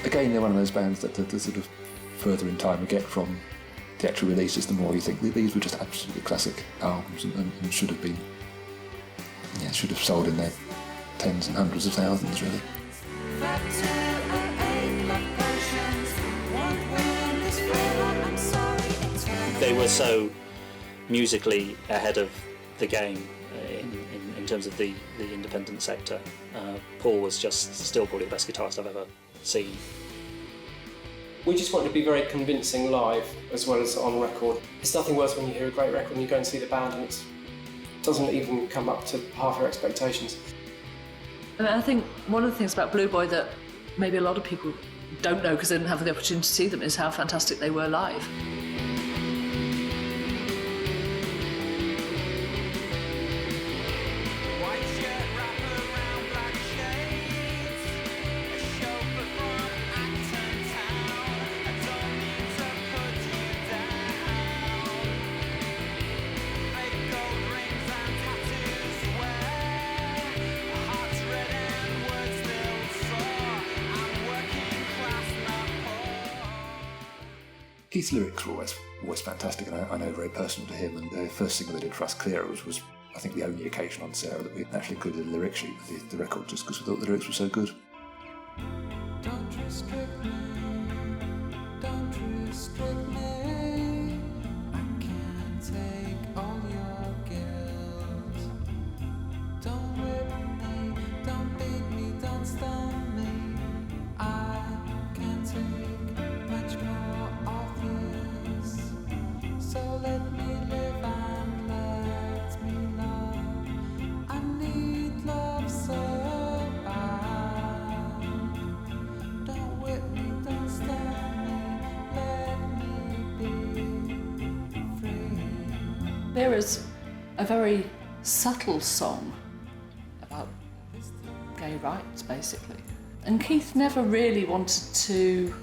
S11: Again, they're one of those bands that the sort of further in time we get from the actual releases, the more you think these were just absolutely classic albums and should have been, should have sold in their tens and hundreds of thousands, really.
S9: They were so musically ahead of the game in terms of the independent sector. Paul was just still probably the best guitarist I've ever seen.
S19: We just wanted to be very convincing live as well as on record. It's nothing worse when you hear a great record and you go and see the band and it doesn't even come up to half your expectations.
S12: And I think one of the things about Blue Boy that maybe a lot of people don't know because they didn't have the opportunity to see them is how fantastic they were live.
S11: Keith's lyrics were always fantastic, and I know very personal to him. And the first single they did for us, Clare, was I think the only occasion on Sarah that we actually included a lyric sheet with the record, just because we thought the lyrics were so good.
S17: Don't restrict me, don't restrict me. I can't take all your guilt. Don't whip me, don't beat me, don't stun me. I can't take much more of this. So let me live and let me love. I need love so bad. Don't whip me, don't stun me, let me be free.
S12: There is a very subtle song about gay rights, basically. And Keith never really wanted to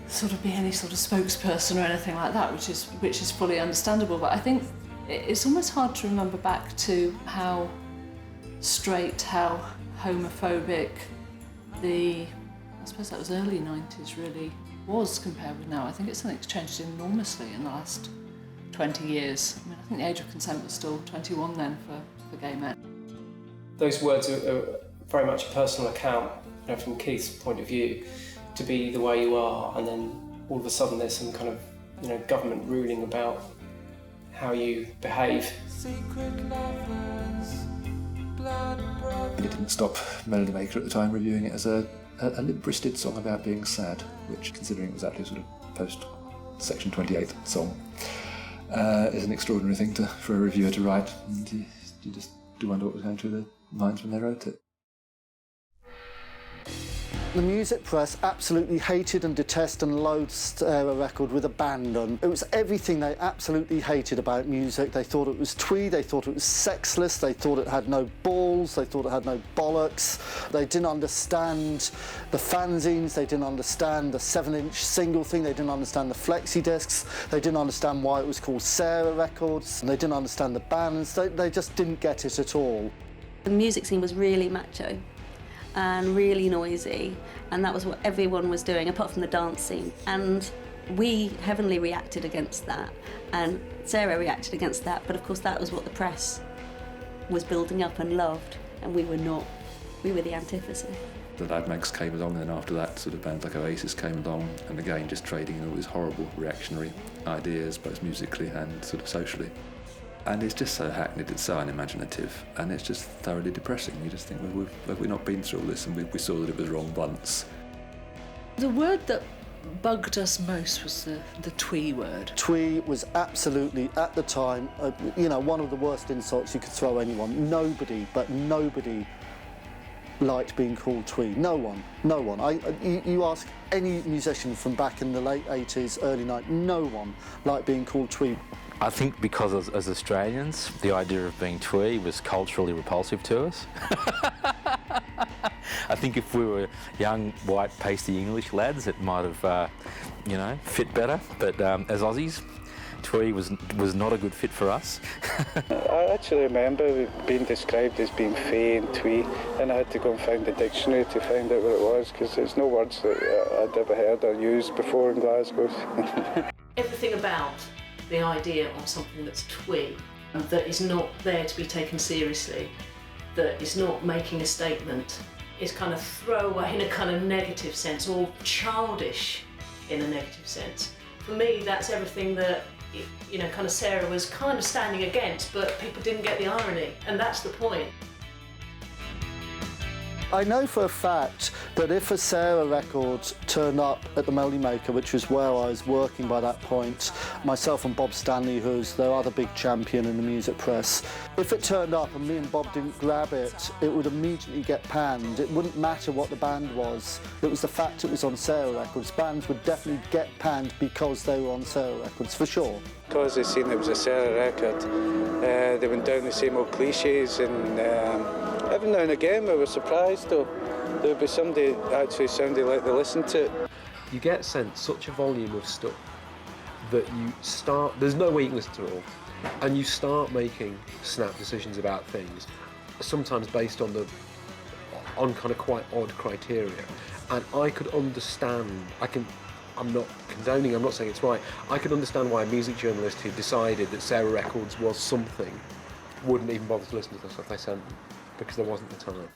S12: sort of be any sort of spokesperson or anything like that, which is fully understandable. But I think it's almost hard to remember back to how straight, how homophobic I suppose that was early 90s really was compared with now. I think it's something that's changed enormously in the last 20 years. I mean, I think the age of consent was still 21 then for gay men.
S19: Those words are very much a personal account, from Keith's point of view, to be the way you are, and then all of a sudden there's some kind of government ruling about how you behave.
S17: Secret lovers, blood brothers.
S11: But it didn't stop Melody Maker at the time reviewing it as a limp-wristed song about being sad, which, considering it was actually sort of post-Section 28 song, is an extraordinary thing for a reviewer to write, and you just do wonder what was going through their minds when they wrote it.
S8: The music press absolutely hated and detested and loathed Sarah record with abandon. It was everything they absolutely hated about music. They thought it was twee, they thought it was sexless, they thought it had no balls, they thought it had no bollocks. They didn't understand the fanzines, they didn't understand the 7-inch single thing, they didn't understand the Flexi-discs, they didn't understand why it was called Sarah Records, and they didn't understand the bands. They just didn't get it at all.
S1: The music scene was really macho and really noisy, and that was what everyone was doing apart from the dance scene, and we heavily reacted against that, and Sarah reacted against that, but of course that was what the press was building up and loved, and we were not. We were the antithesis.
S11: The Lad Mags came along, and then after that sort of bands like Oasis came along, and again just trading in all these horrible reactionary ideas, both musically and sort of socially. And it's just so hackneyed, it's so unimaginative, and it's just thoroughly depressing. You just think, well, have we not been through all this, and we saw that it was wrong once.
S12: The word that bugged us most was the twee word.
S8: Twee was absolutely, at the time, one of the worst insults you could throw anyone. Nobody liked being called twee. No one. You ask any musician from back in the late 80s, early 90s, no one liked being called twee.
S22: I think because as Australians, the idea of being twee was culturally repulsive to us. I think if we were young, white, pasty English lads, it might have, fit better. But as Aussies, twee was not a good fit for us.
S18: I actually remember being described as being fey and twee, and I had to go and find the dictionary to find out what it was, because there's no words that I'd ever heard or used before in Glasgow.
S3: Everything about the idea of something that's twee, that is not there to be taken seriously, that is not making a statement, is kind of throwaway in a kind of negative sense, or childish in a negative sense. For me, that's everything that, kind of Sarah was kind of standing against, but people didn't get the irony, and that's the point.
S8: I know for a fact that if a Sarah record turned up at the Melody Maker, which was where I was working by that point, myself and Bob Stanley, who's their other big champion in the music press, if it turned up and me and Bob didn't grab it, it would immediately get panned. It wouldn't matter what the band was. It was the fact it was on Sarah Records. Bands would definitely get panned because they were on Sarah Records, for sure.
S18: Because they seen it was a Sarah record, they went down the same old cliches, and every now and again we were surprised though. There would be somebody actually sounding like they listened to it.
S2: You get sent such a volume of stuff that you start, there's no way you can listen to it all, and you start making snap decisions about things, sometimes based on kind of quite odd criteria. And I could understand, I'm not condoning, I'm not saying it's right. I can understand why a music journalist who decided that Sarah Records was something wouldn't even bother to listen to the stuff they sent them, because there wasn't the time.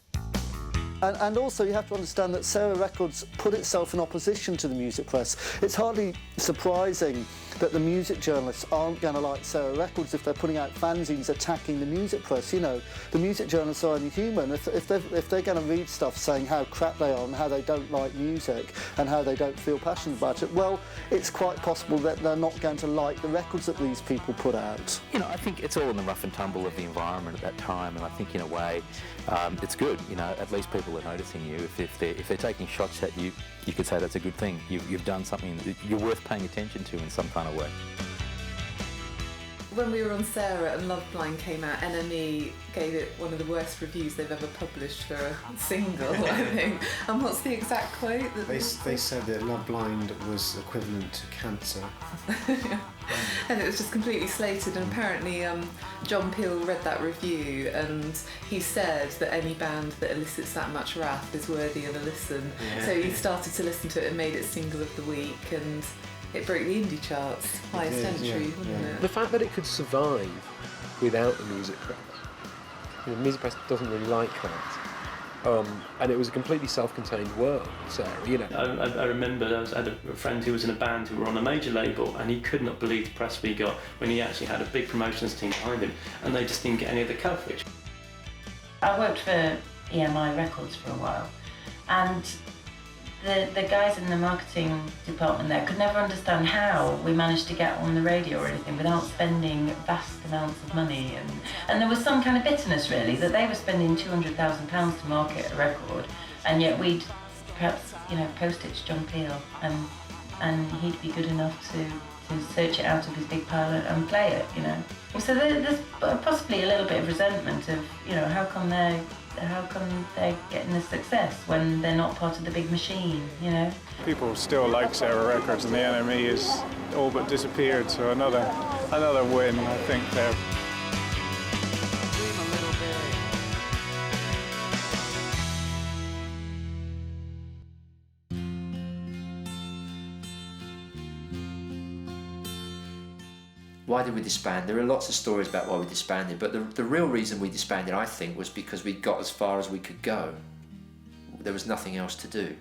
S8: And also you have to understand that Sarah Records put itself in opposition to the music press. It's hardly surprising that the music journalists aren't going to like Sarah Records if they're putting out fanzines attacking the music press. You know, the music journalists are only human. If they're going to read stuff saying how crap they are and how they don't like music and how they don't feel passionate about it, well, it's quite possible that they're not going to like the records that these people put out.
S14: You know, I think it's all in the rough and tumble of the environment at that time, and I think in a way it's good. You know, at least people are noticing you. If they're taking shots at you, you could say that's a good thing. You've done something that you're worth paying attention to in some kind of way.
S12: When we were on Sarah and Love Blind came out, NME gave it one of the worst reviews they've ever published for a single, I think. And what's the exact quote?
S16: They said that Love Blind was equivalent to cancer.
S12: And it was just completely slated, and apparently John Peel read that review and he said that any band that elicits that much wrath is worthy of a listen.
S16: Yeah.
S12: So he started to listen to it and made it single of the week, and it broke the indie charts, highest entry, wasn't it?
S2: The fact that it could survive without the music press, you know, the music press doesn't really like that. And it was a completely self-contained world, Sarah, you know.
S6: I remember I had a friend who was in a band who were on a major label, and he could not believe the press we got when he actually had a big promotions team behind him, and they just didn't get any of the coverage.
S15: I worked for EMI Records for a while, and the guys in the marketing department there could never understand how we managed to get on the radio or anything without spending vast amounts of money, and there was some kind of bitterness really that they were spending £200,000 to market a record, and yet we'd perhaps, you know, post it to John Peel and he'd be good enough to search it out of his big pile and play it, you know. So there's possibly a little bit of resentment of, you know, how come they're getting this success when they're not part of the big machine, you know?
S20: People still like Sarah Records, and the NME is all but disappeared, so another win, I think, there.
S4: Why did we disband? There are lots of stories about why we disbanded, but the real reason we disbanded, I think, was because we got as far as we could go. There was nothing else to do.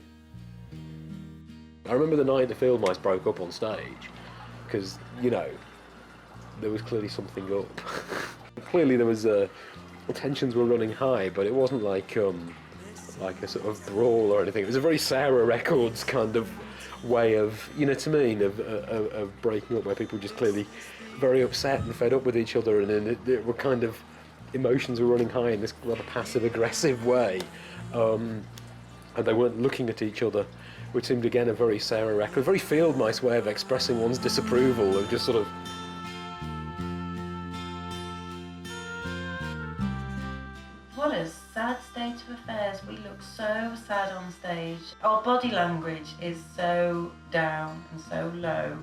S2: I remember the night the Field Mice broke up on stage, because, you know, there was clearly something up. Clearly there was, tensions were running high, but it wasn't like a sort of brawl or anything. It was a very Sarah Records kind of way of, you know what I mean, of breaking up, where people just clearly very upset and fed up with each other, and then it were kind of, emotions were running high in this rather passive-aggressive way, and they weren't looking at each other, which seemed again a very Sarah Record, very Field Mice way of expressing one's disapproval, of just sort of.
S15: What a sad state of affairs. We look so sad on stage. Our body language is so down and so low.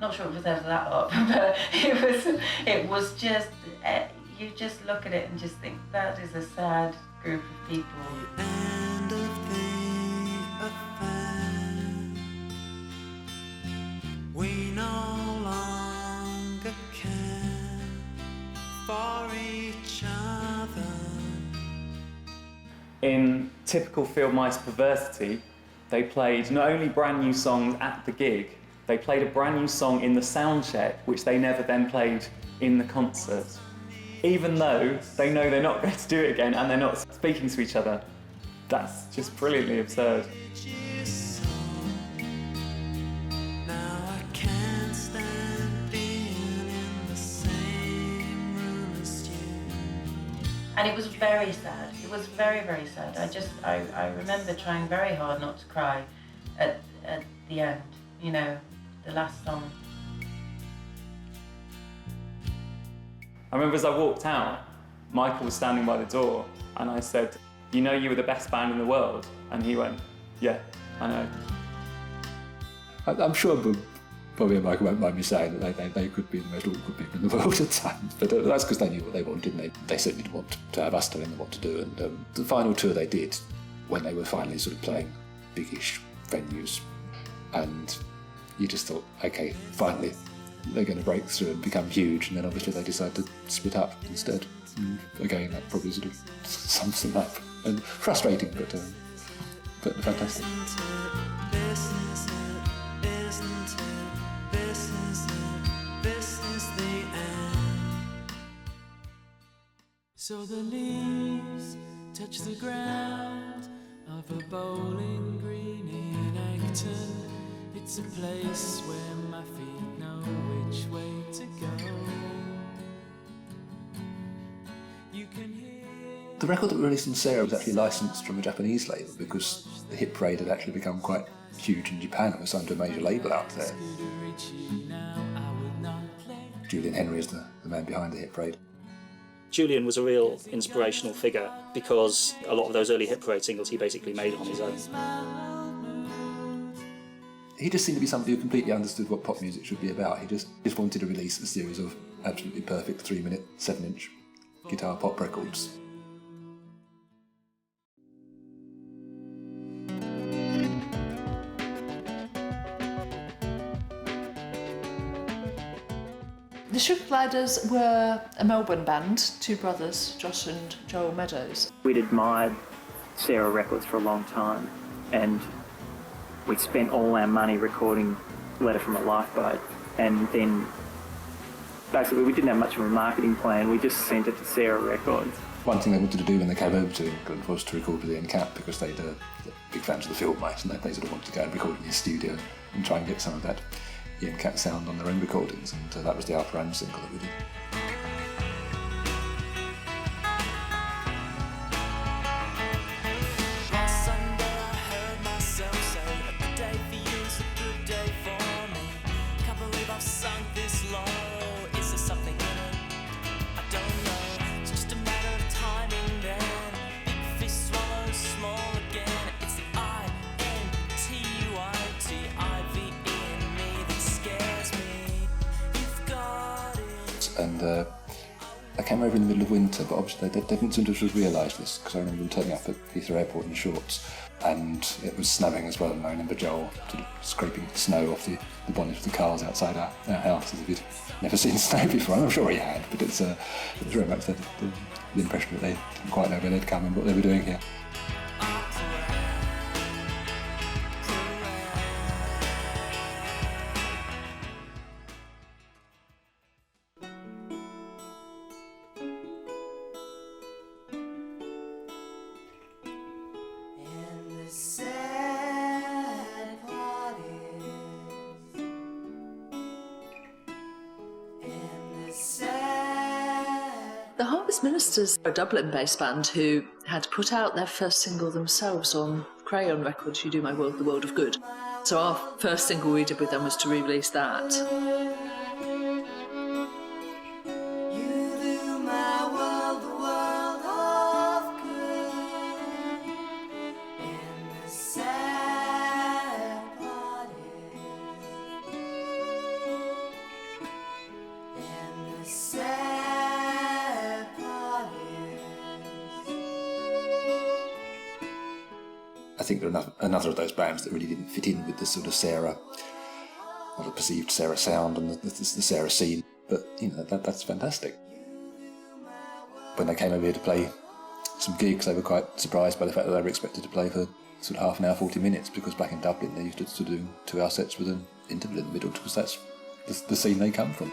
S15: Not sure it was ever that up, but it was just, you just look at it and just think, that is a sad group of people.
S17: We no longer care for each other.
S10: In typical Field Mice perversity, they played not only brand new songs at the gig, they played a brand new song in the sound check, which they never then played in the concert. Even though they know they're not going to do it again and they're not speaking to each other. That's just brilliantly absurd.
S15: And it was very sad. It was very, very sad. I remember trying very hard not to cry at the end, you know, the last song.
S10: I remember as I walked out, Michael was standing by the door, and I said, "You know you were the best band in the world?" And he went, "Yeah, I know."
S11: I'm sure probably Michael won't mind me saying that they could be the most awkward people in the world at times, but that's because they knew what they wanted, and they certainly didn't want to have us telling them what to do. And the final tour they did, when they were finally sort of playing biggish venues, and you just thought, okay, finally, they're going to break through and become huge, and then obviously they decide to split up instead. And again, that probably sort of sums them up. And frustrating, but fantastic.
S17: So the leaves touch the ground of a bowling green in Acton. It's a place where my feet know which way to go. You can hear...
S11: The record that we released on Sarah was actually licensed from a Japanese label because the Hit Parade had actually become quite huge in Japan and was signed to a major label out there. Julian Henry is the man behind the Hit Parade.
S9: Julian was a real inspirational figure because a lot of those early Hit Parade singles he basically made on his own.
S11: He just seemed to be somebody who completely understood what pop music should be about. He just wanted to release a series of absolutely perfect 3-minute, 7-inch guitar pop records.
S12: The Sugar Gliders were a Melbourne band, two brothers, Josh and Joel Meadows.
S5: We'd admired Sarah Records for a long time, and we spent all our money recording Letter from a Lifeboat, and then basically we didn't have much of a marketing plan, we just sent it to Sarah Records.
S11: One thing they wanted to do when they came over to England was to record with Ian Cap because they're big fans of the Field Mice, and they sort of wanted to go and record in his studio and try and get some of that Ian Cap sound on their own recordings, and that was the Alpha Am single that we did. And I came over in the middle of winter, but obviously they didn't seem to have realised this, because I remember them turning up at Heathrow Airport in shorts, and it was snowing as well, and I remember Joel sort of scraping snow off the bonnet of the cars outside our house as if he'd never seen snow before. I'm sure he had, but it was very much the impression that they didn't quite know where they'd come and what they were doing here.
S12: The Harvest Ministers are a Dublin-based band who had put out their first single themselves on Crayon Records, You Do My World, The World of Good. So our first single we did with them was to re-release that.
S11: I think they're another of those bands that really didn't fit in with the sort of Sarah, or the perceived Sarah sound and the Sarah scene, but you know that's fantastic. When they came over here to play some gigs, they were quite surprised by the fact that they were expected to play for sort of half an hour, 40 minutes, because back in Dublin they used to do 2-hour sets with an interval in the middle, because that's the scene they come from.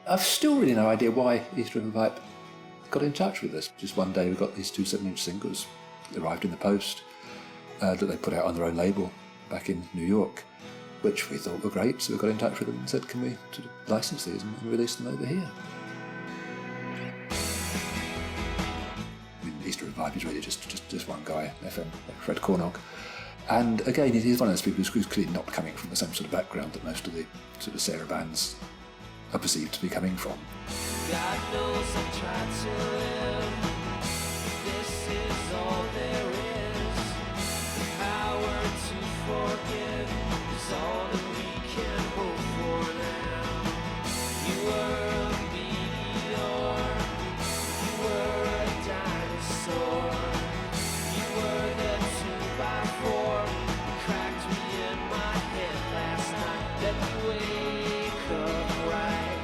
S11: I've still really no idea why East River Pipe got in touch with us. Just one day we got these 2 7-inch singles arrived in the post that they put out on their own label back in New York, which we thought were great, so we got in touch with them and said, can we sort of license these and release them over here? I mean, East River Pipe is really just one guy, FM, Fred Cornog. And again, he's one of those people who's clearly not coming from the same sort of background that most of the sort of Sarah bands are perceived to be coming from.
S17: God knows I tried to live. This is all there is. The power to forgive is all that we can hope for now. You were a meteor, you were a dinosaur, you were the 2x4, you cracked me in my head last night. Let me wake up right,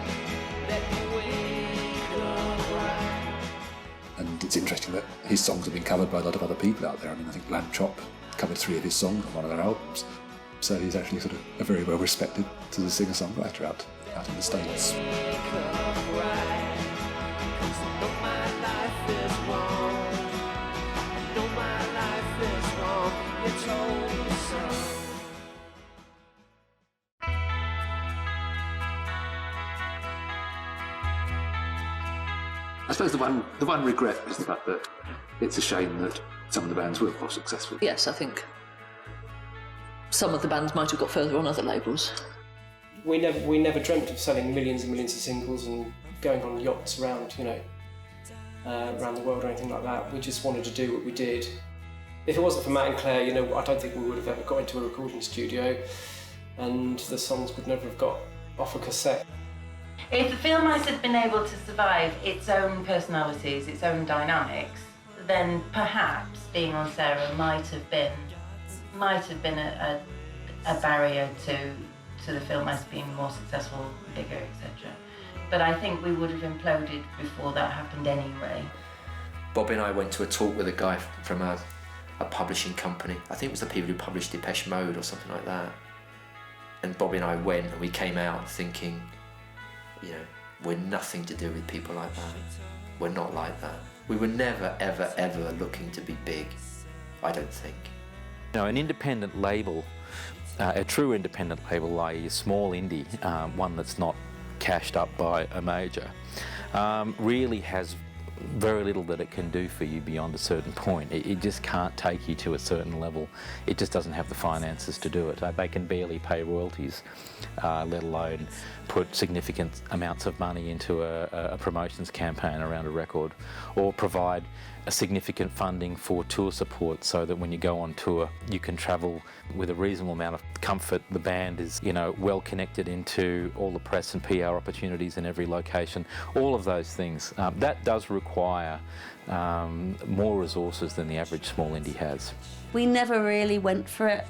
S17: let me wake up right.
S11: And it's interesting that his songs have been covered by a lot of other people out there. I mean, I think Lamb Chop covered 3 of his songs on one of their albums. So he's actually sort of a very well respected as a singer-songwriter out in the States. I suppose the one regret is the fact that it's a shame that some of the bands were more successful.
S12: Yes, I think some of the bands might have got further on other labels.
S19: We never dreamt of selling millions and millions of singles and going on yachts around, around the world or anything like that. We just wanted to do what we did. If it wasn't for Matt and Clare, I don't think we would have ever got into a recording studio, and the songs would never have got off a cassette.
S15: If the film had been able to survive its own personalities, its own dynamics, then perhaps being on Sarah might have been a barrier to the film as being more successful, bigger, etc. But I think we would have imploded before that happened anyway.
S4: Bobby and I went to a talk with a guy from a publishing company. I think it was the people who published Depeche Mode or something like that. And Bobby and I went and we came out thinking, we're nothing to do with people like that. We're not like that. We were never, ever, ever looking to be big, I don't think.
S14: An independent label, a true independent label, i.e. a small indie, one that's not cashed up by a major, really has very little that it can do for you beyond a certain point. It just can't take you to a certain level. It just doesn't have the finances to do it. They can barely pay royalties, let alone put significant amounts of money into a promotions campaign around a record, or provide a significant funding for tour support so that when you go on tour you can travel with a reasonable amount of comfort. The band is well connected into all the press and PR opportunities in every location, all of those things. That does require more resources than the average small indie has.
S1: We never really went for it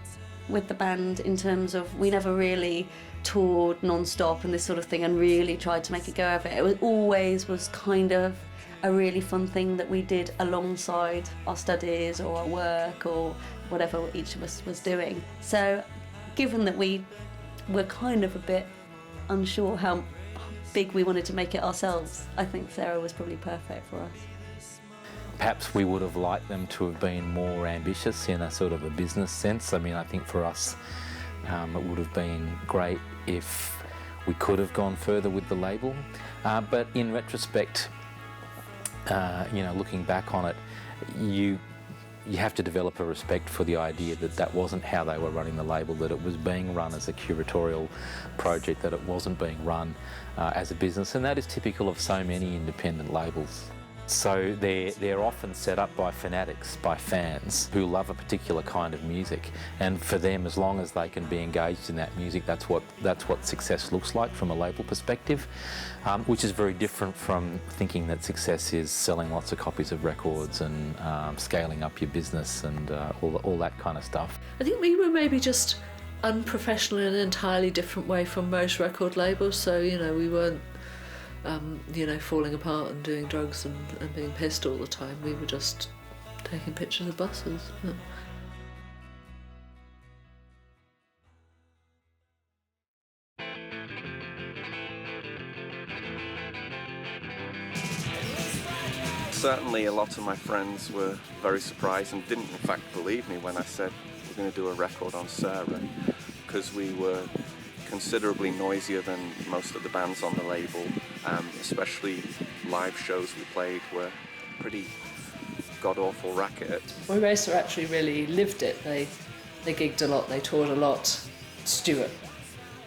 S1: with the band in terms of, we never really toured non-stop and this sort of thing and really tried to make a go of it. It always was kind of a really fun thing that we did alongside our studies or our work or whatever each of us was doing. So given that we were kind of a bit unsure how big we wanted to make it ourselves, I think Sarah was probably perfect for us.
S14: Perhaps we would have liked them to have been more ambitious in a sort of a business sense. I mean, I think for us it would have been great if we could have gone further with the label, but in retrospect, looking back on it, you have to develop a respect for the idea that that wasn't how they were running the label, that it was being run as a curatorial project, that it wasn't being run as a business, and that is typical of so many independent labels. So they're often set up by fanatics, by fans who love a particular kind of music, and for them, as long as they can be engaged in that music, that's what success looks like from a label perspective, which is very different from thinking that success is selling lots of copies of records and scaling up your business and all that kind of stuff.
S12: I think we were maybe just unprofessional in an entirely different way from most record labels, so we weren't falling apart and doing drugs and being pissed all the time. We were just taking pictures of buses. Yeah.
S13: Certainly a lot of my friends were very surprised and didn't in fact believe me when I said we're going to do a record on Sarah, because we were considerably noisier than most of the bands on the label, especially live shows we played were pretty god-awful racket.
S12: Boyracer actually really lived it. They gigged a lot, they toured a lot. Stuart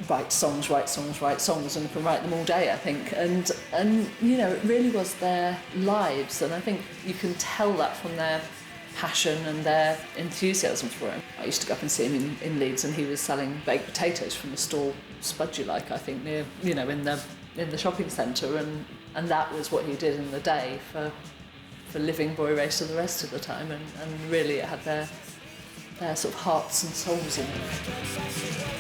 S12: writes songs, and can write them all day, I think. And it really was their lives, and I think you can tell that from their passion and their enthusiasm for him. I used to go up and see him in Leeds, and he was selling baked potatoes from a stall, Spudgy like, I think, near, you know, in the shopping centre, and that was what he did in the day for living Boyracer the rest of the time, and really it had their sort of hearts and souls in it.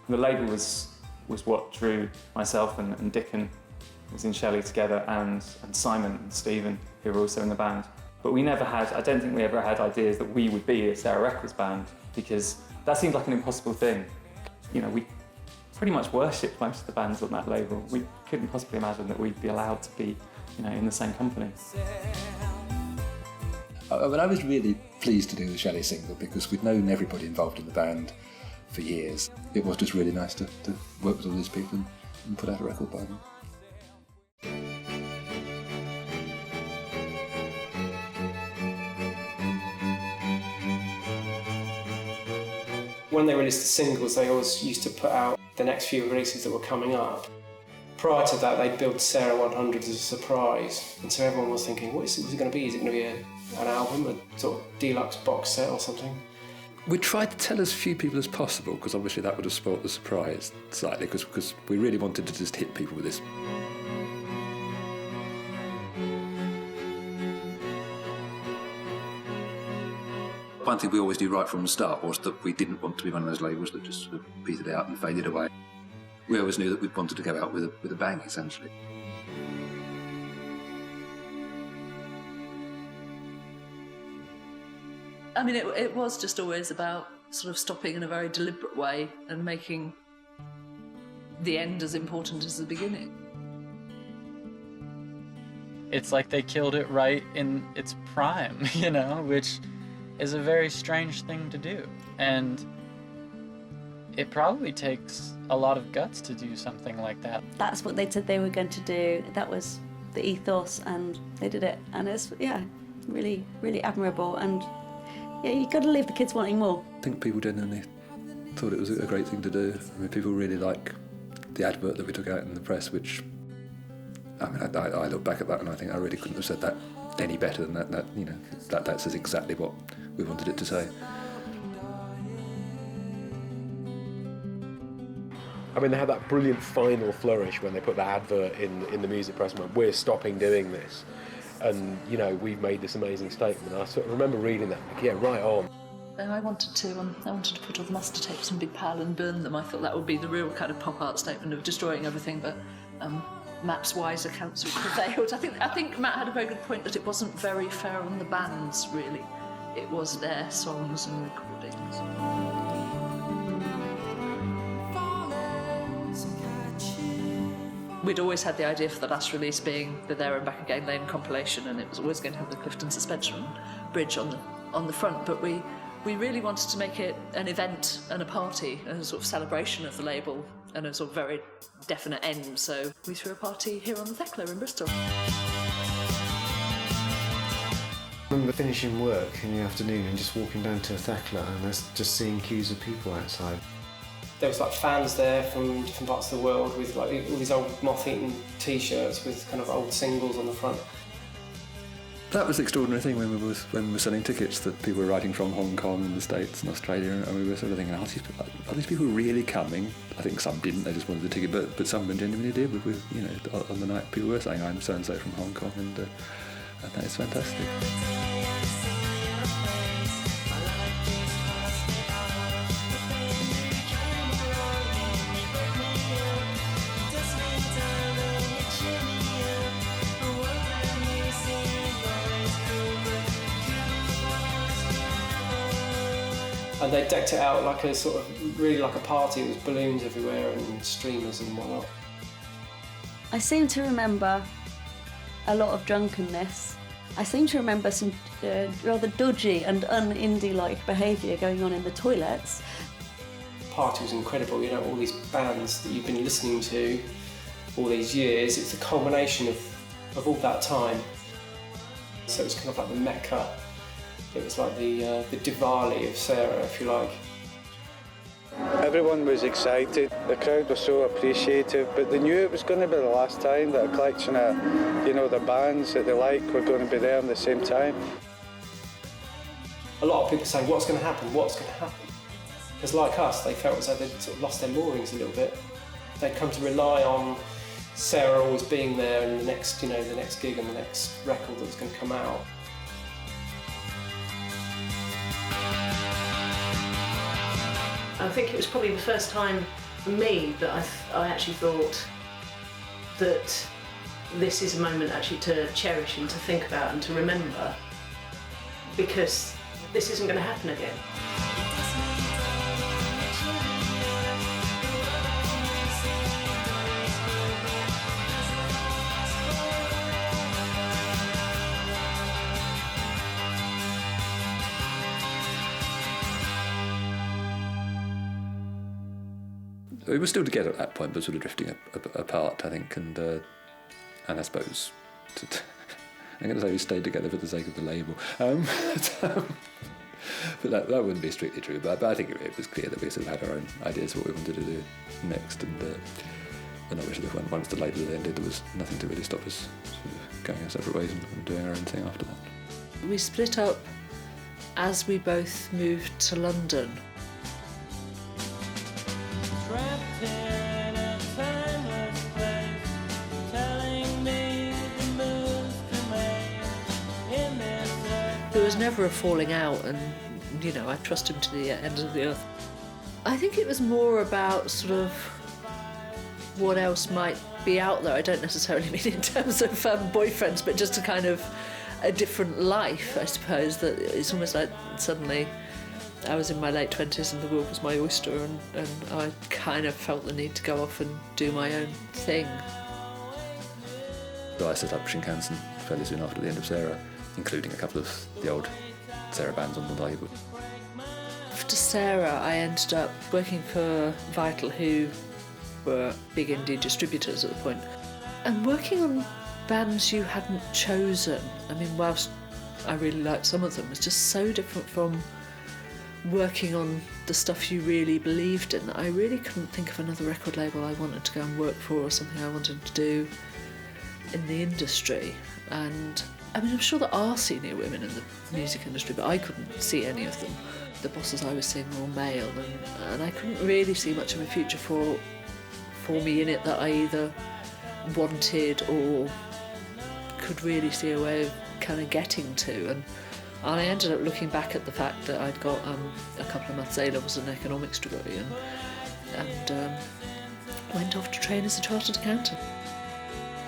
S10: The label was what drew myself and Dickon, was in Shelley together, and Simon and Stephen, who were also in the band. But we never had, I don't think we ever had ideas that we would be a Sarah Records band, because that seemed like an impossible thing. You know, we pretty much worshipped most of the bands on that label. We couldn't possibly imagine that we'd be allowed to be, you know, in the same company.
S11: But I was really pleased to do the Shelley single because we'd known everybody involved in the band for years. It was just really nice to work with all these people and put out a record by them.
S19: When they released the singles, they always used to put out the next few releases that were coming up. Prior to that, they'd built Sarah 100 as a surprise, and so everyone was thinking, what's it going to be? Is it going to be an album, a sort of deluxe box set or something?
S11: We tried to tell as few people as possible, because obviously that would have spoilt the surprise slightly, because we really wanted to just hit people with this. One thing we always do right from the start was that we didn't want to be one of those labels that just sort of petered out and faded away. We always knew that we wanted to go out with a bang, essentially.
S12: I mean, it was just always about sort of stopping in a very deliberate way and making the end as important as the beginning.
S7: It's like they killed it right in its prime, you know, which is a very strange thing to do. And it probably takes a lot of guts to do something like that.
S1: That's what they said they were going to do. That was the ethos, and they did it. And it's, yeah, really, really admirable. And yeah, you've got to leave the kids wanting more.
S11: I think people genuinely thought it was a great thing to do. I mean, people really like the advert that we took out in the press, which, I mean, I look back at that and I think I really couldn't have said that any better than that. You know, that says exactly what we wanted it to say.
S2: I mean, they had that brilliant final flourish when they put that advert in the music press and went, we're stopping doing this. And, you know, we've made this amazing statement. I sort of remember reading that, like, yeah, right on.
S12: I wanted to put all the master tapes in a big pile and burn them. I thought that would be the real kind of pop art statement of destroying everything, but Matt's wiser counsel prevailed. I think Matt had a very good point that it wasn't very fair on the bands, really. It was their songs and recordings. We'd always had the idea for the last release being the There and Back Again Lane compilation, and it was always going to have the Clifton Suspension Bridge on the front, but we really wanted to make it an event and a party, and a sort of celebration of the label, and a sort of very definite end, so we threw a party here on the Thekla in Bristol.
S16: I remember finishing work in the afternoon and just walking down to Thekla and there's just seeing queues of people outside.
S19: There was like fans there from different parts of the world with like all these old moth-eaten t-shirts with kind of old singles on the front.
S11: That was the extraordinary thing when we were selling tickets, that people were writing from Hong Kong and the States and Australia, and we were sort of thinking, are these people really coming? I think some didn't, they just wanted the ticket, but some of them genuinely did. You know, on the night people were saying, I'm so-and-so from Hong Kong, and that is fantastic.
S19: And they decked it out like a sort of, really like a party. There was balloons everywhere and streamers and whatnot.
S1: I seem to remember a lot of drunkenness I seem to remember some rather dodgy and un-indie-like behaviour going on in the toilets.
S19: The party was incredible, you know, all these bands that you've been listening to all these years. It's a culmination of all that time. So it was kind of like the Mecca. It was like the Diwali of Sarah, if you like.
S18: Everyone was excited, the crowd was so appreciative, but they knew it was going to be the last time that a collection of, you know, the bands that they like were going to be there at the same time.
S19: A lot of people saying, what's going to happen, what's going to happen? Because like us, they felt as though they'd sort of lost their moorings a little bit. They'd come to rely on Sarah always being there in the next, you know, the next gig and the next record that was going to come out. I think it was probably the first time for me that I actually thought that this is a moment actually to cherish and to think about and to remember, because this isn't going to happen again.
S11: We were still together at that point, but sort of drifting apart, I think, and I suppose I'm going to say we stayed together for the sake of the label, but that wouldn't be strictly true. But I think it was clear that we sort of had our own ideas of what we wanted to do next, and obviously once the label ended, there was nothing to really stop us sort of going our separate ways and doing our own thing after that.
S12: We split up as we both moved to London. There was never a falling out, and, you know, I trust him to the end of the earth. I think it was more about sort of what else might be out there. I don't necessarily mean in terms of boyfriends, but just a kind of a different life, I suppose. That it's almost like suddenly I was in my late 20s and the world was my oyster, and I kind of felt the need to go off and do my own thing.
S11: So I set up Shinkansen fairly soon after the end of Sarah, including a couple of the old Sarah bands on the label.
S12: After Sarah, I ended up working for Vital, who were big indie distributors at the point, and working on bands you hadn't chosen. I mean, whilst I really liked some of them, it's just so different from working on the stuff you really believed in. I really couldn't think of another record label I wanted to go and work for, or something I wanted to do in the industry. And I mean, I'm sure there are senior women in the music industry, but I couldn't see any of them. The bosses I was seeing were all male, and I couldn't really see much of a future for me in it that I either wanted or could really see a way of kind of getting to. And I ended up looking back at the fact that I'd got a couple of months A-levels and an economics degree, and went off to train as a chartered accountant.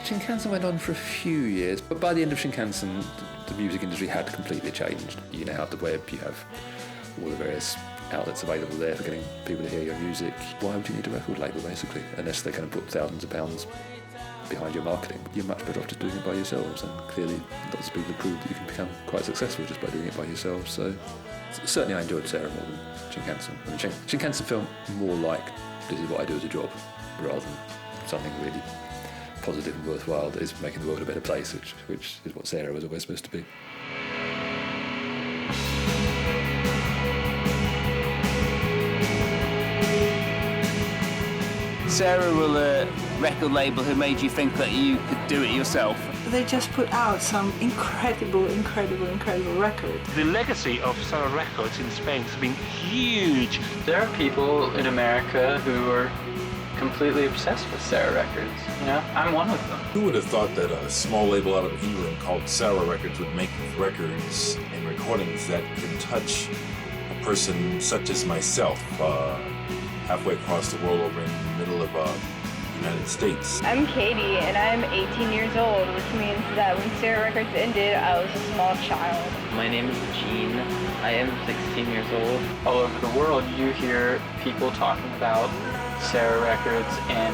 S11: Shinkansen went on for a few years, but by the end of Shinkansen, the music industry had completely changed. You now have the web, you have all the various outlets available there for getting people to hear your music. Why would you need a record label, basically, unless they're going to put thousands of pounds behind your marketing? You're much better off just doing it by yourselves, and clearly lots of people have proved that you can become quite successful just by doing it by yourselves. So certainly I enjoyed Sarah more than Shinkansen. I mean, Shinkansen felt more like this is what I do as a job, rather than something really positive and worthwhile that is making the world a better place, which is what Sarah was always supposed to be.
S21: Sarah were the record label who made you think that you could do it yourself.
S22: They just put out some incredible records.
S23: The legacy of Sarah Records in Spain has been huge.
S7: There are people in America who are completely obsessed with Sarah Records. You know, I'm one of them.
S24: Who would have thought that a small label out of England called Sarah Records would make records and recordings that can touch a person such as myself, halfway across the world over in the middle of the United States.
S25: I'm Katie, and I'm 18 years old, which means that when Sarah Records ended, I was a small child.
S26: My name is Gene. I am 16 years old.
S7: All over the world, you hear people talking about Sarah Records in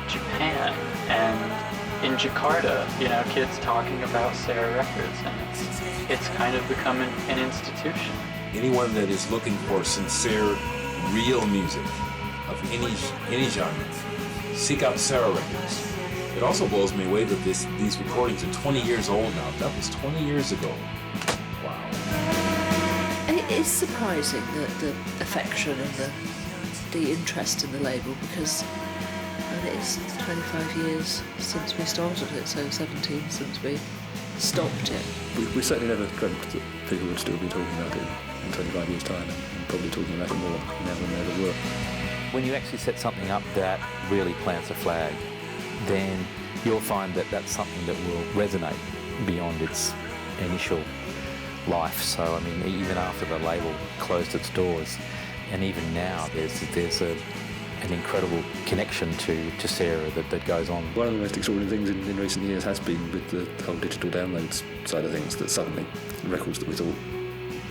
S7: Japan and in Jakarta, you know, kids talking about Sarah Records, and it's kind of become an institution.
S24: Anyone that is looking for sincere, real music of any genre, seek out Sarah Records. It also blows me away that these recordings are 20 years old now. That was 20 years ago. Wow.
S12: And it is surprising the affection and the interest in the label, because it is 25 years since we started it, so 17 since we stopped it.
S11: We certainly never dreamt that people would still be talking about it in 25 years' time, and probably talking about it more now than they ever were.
S14: When you actually set something up that really plants a flag, then you'll find that that's something that will resonate beyond its initial life. So, I mean, even after the label closed its doors, and even now, there's an incredible connection to Sarah that goes on.
S11: One of the most extraordinary things in recent years has been with the whole digital downloads side of things, that suddenly records that we thought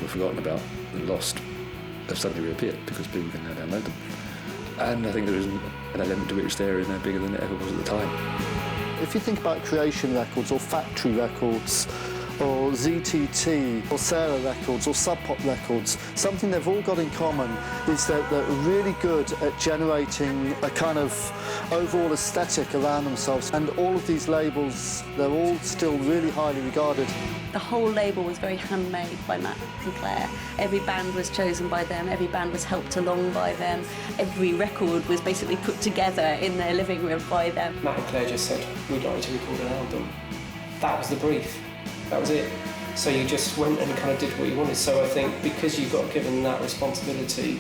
S11: were forgotten about and lost have suddenly reappeared because people can now download them. And I think there is an element to which they're now bigger than it ever was at the time.
S3: If you think about creation records or factory records or ZTT or Sarah records or Sub Pop records, something they've all got in common is that they're really good at generating a kind of overall aesthetic around themselves. And all of these labels, they're all still really highly regarded.
S1: The whole label was very handmade by Matt and Clare. Every band was chosen by them, every band was helped along by them, every record was basically put together in their living room by them.
S19: Matt and Clare just said, we'd like to record an album. That was the brief. That was it. So you just went and kind of did what you wanted. So I think because you got given that responsibility,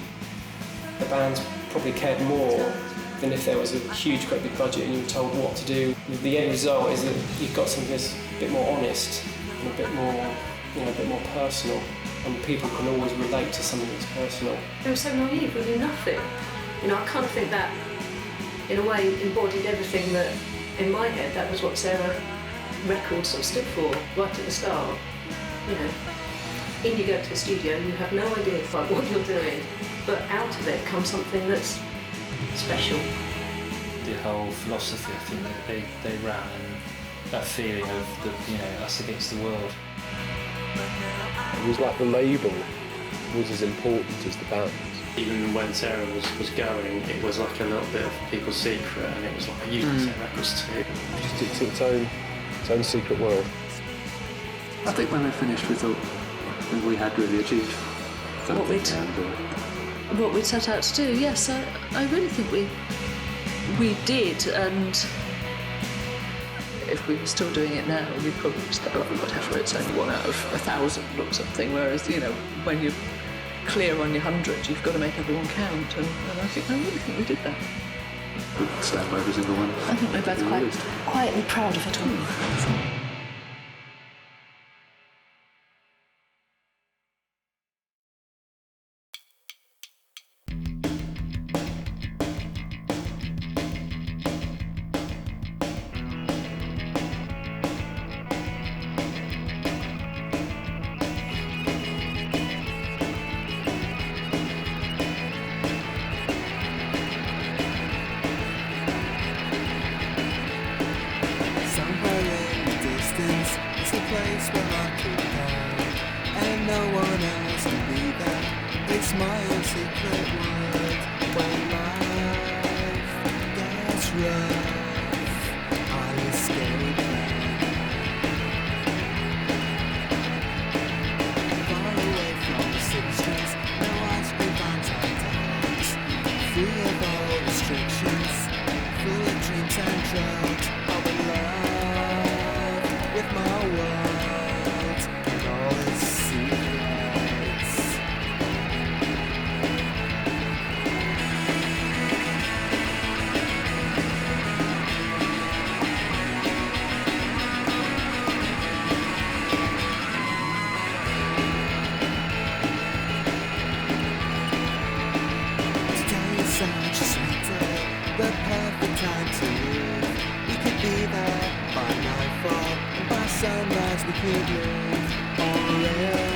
S19: the bands probably cared more than if there was a huge, great big budget and you were told what to do. The end result is that you've got something that's a bit more honest and a bit more, you know, a bit more personal, and people can always relate to something that's personal.
S12: They were so naive, we knew nothing. You know, I kind of think that, in a way, embodied everything that, in my head, that was what Sarah Records sort of stood for right at the start. You know, in you go to the studio, you have no idea quite what you're doing, but out of it comes something that's special.
S5: The whole philosophy, I think, that they ran, and that feeling of us against the world.
S2: It was like the label was as important as the band.
S5: Even when Sarah was going, it was like a little bit of people's secret, and it was like a using Sarah Records too.
S2: Just its own secret world.
S11: I think when we finished, we thought we had really achieved something.
S12: What we'd set out to do, yes, I really think we did, and if we were still doing it now, we'd probably just go, whatever, it's only 1 out of 1,000 or something, whereas, you know, when you're clear on your 100, you've got to make everyone count, and I really think we did that.
S11: We stand by every single one.
S12: I think we're both quite quietly proud of it all.
S17: Sunrise we could live on